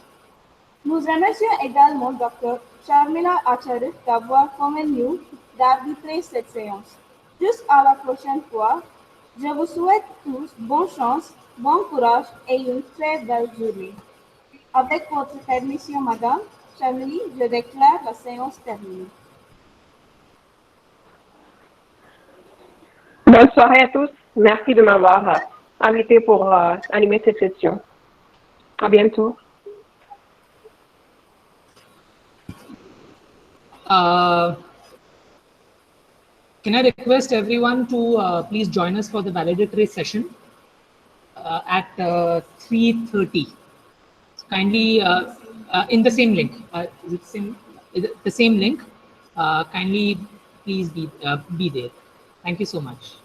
Nous remercions également Dr. Sharmila Acharya d'avoir convenu d'arbitrer cette séance. Jusqu'à la prochaine fois, je vous souhaite tous bonne chance, bon courage et une très belle journée. Avec votre permission, Madame Sharmili, je déclare la séance terminée. Bonne soirée à tous. Merci de m'avoir invité pour animer cette session. À bientôt. Can I request everyone to please join us for the valedictory session at 3:30? So kindly in the same link. Is it the same link? Kindly please be there. Thank you so much.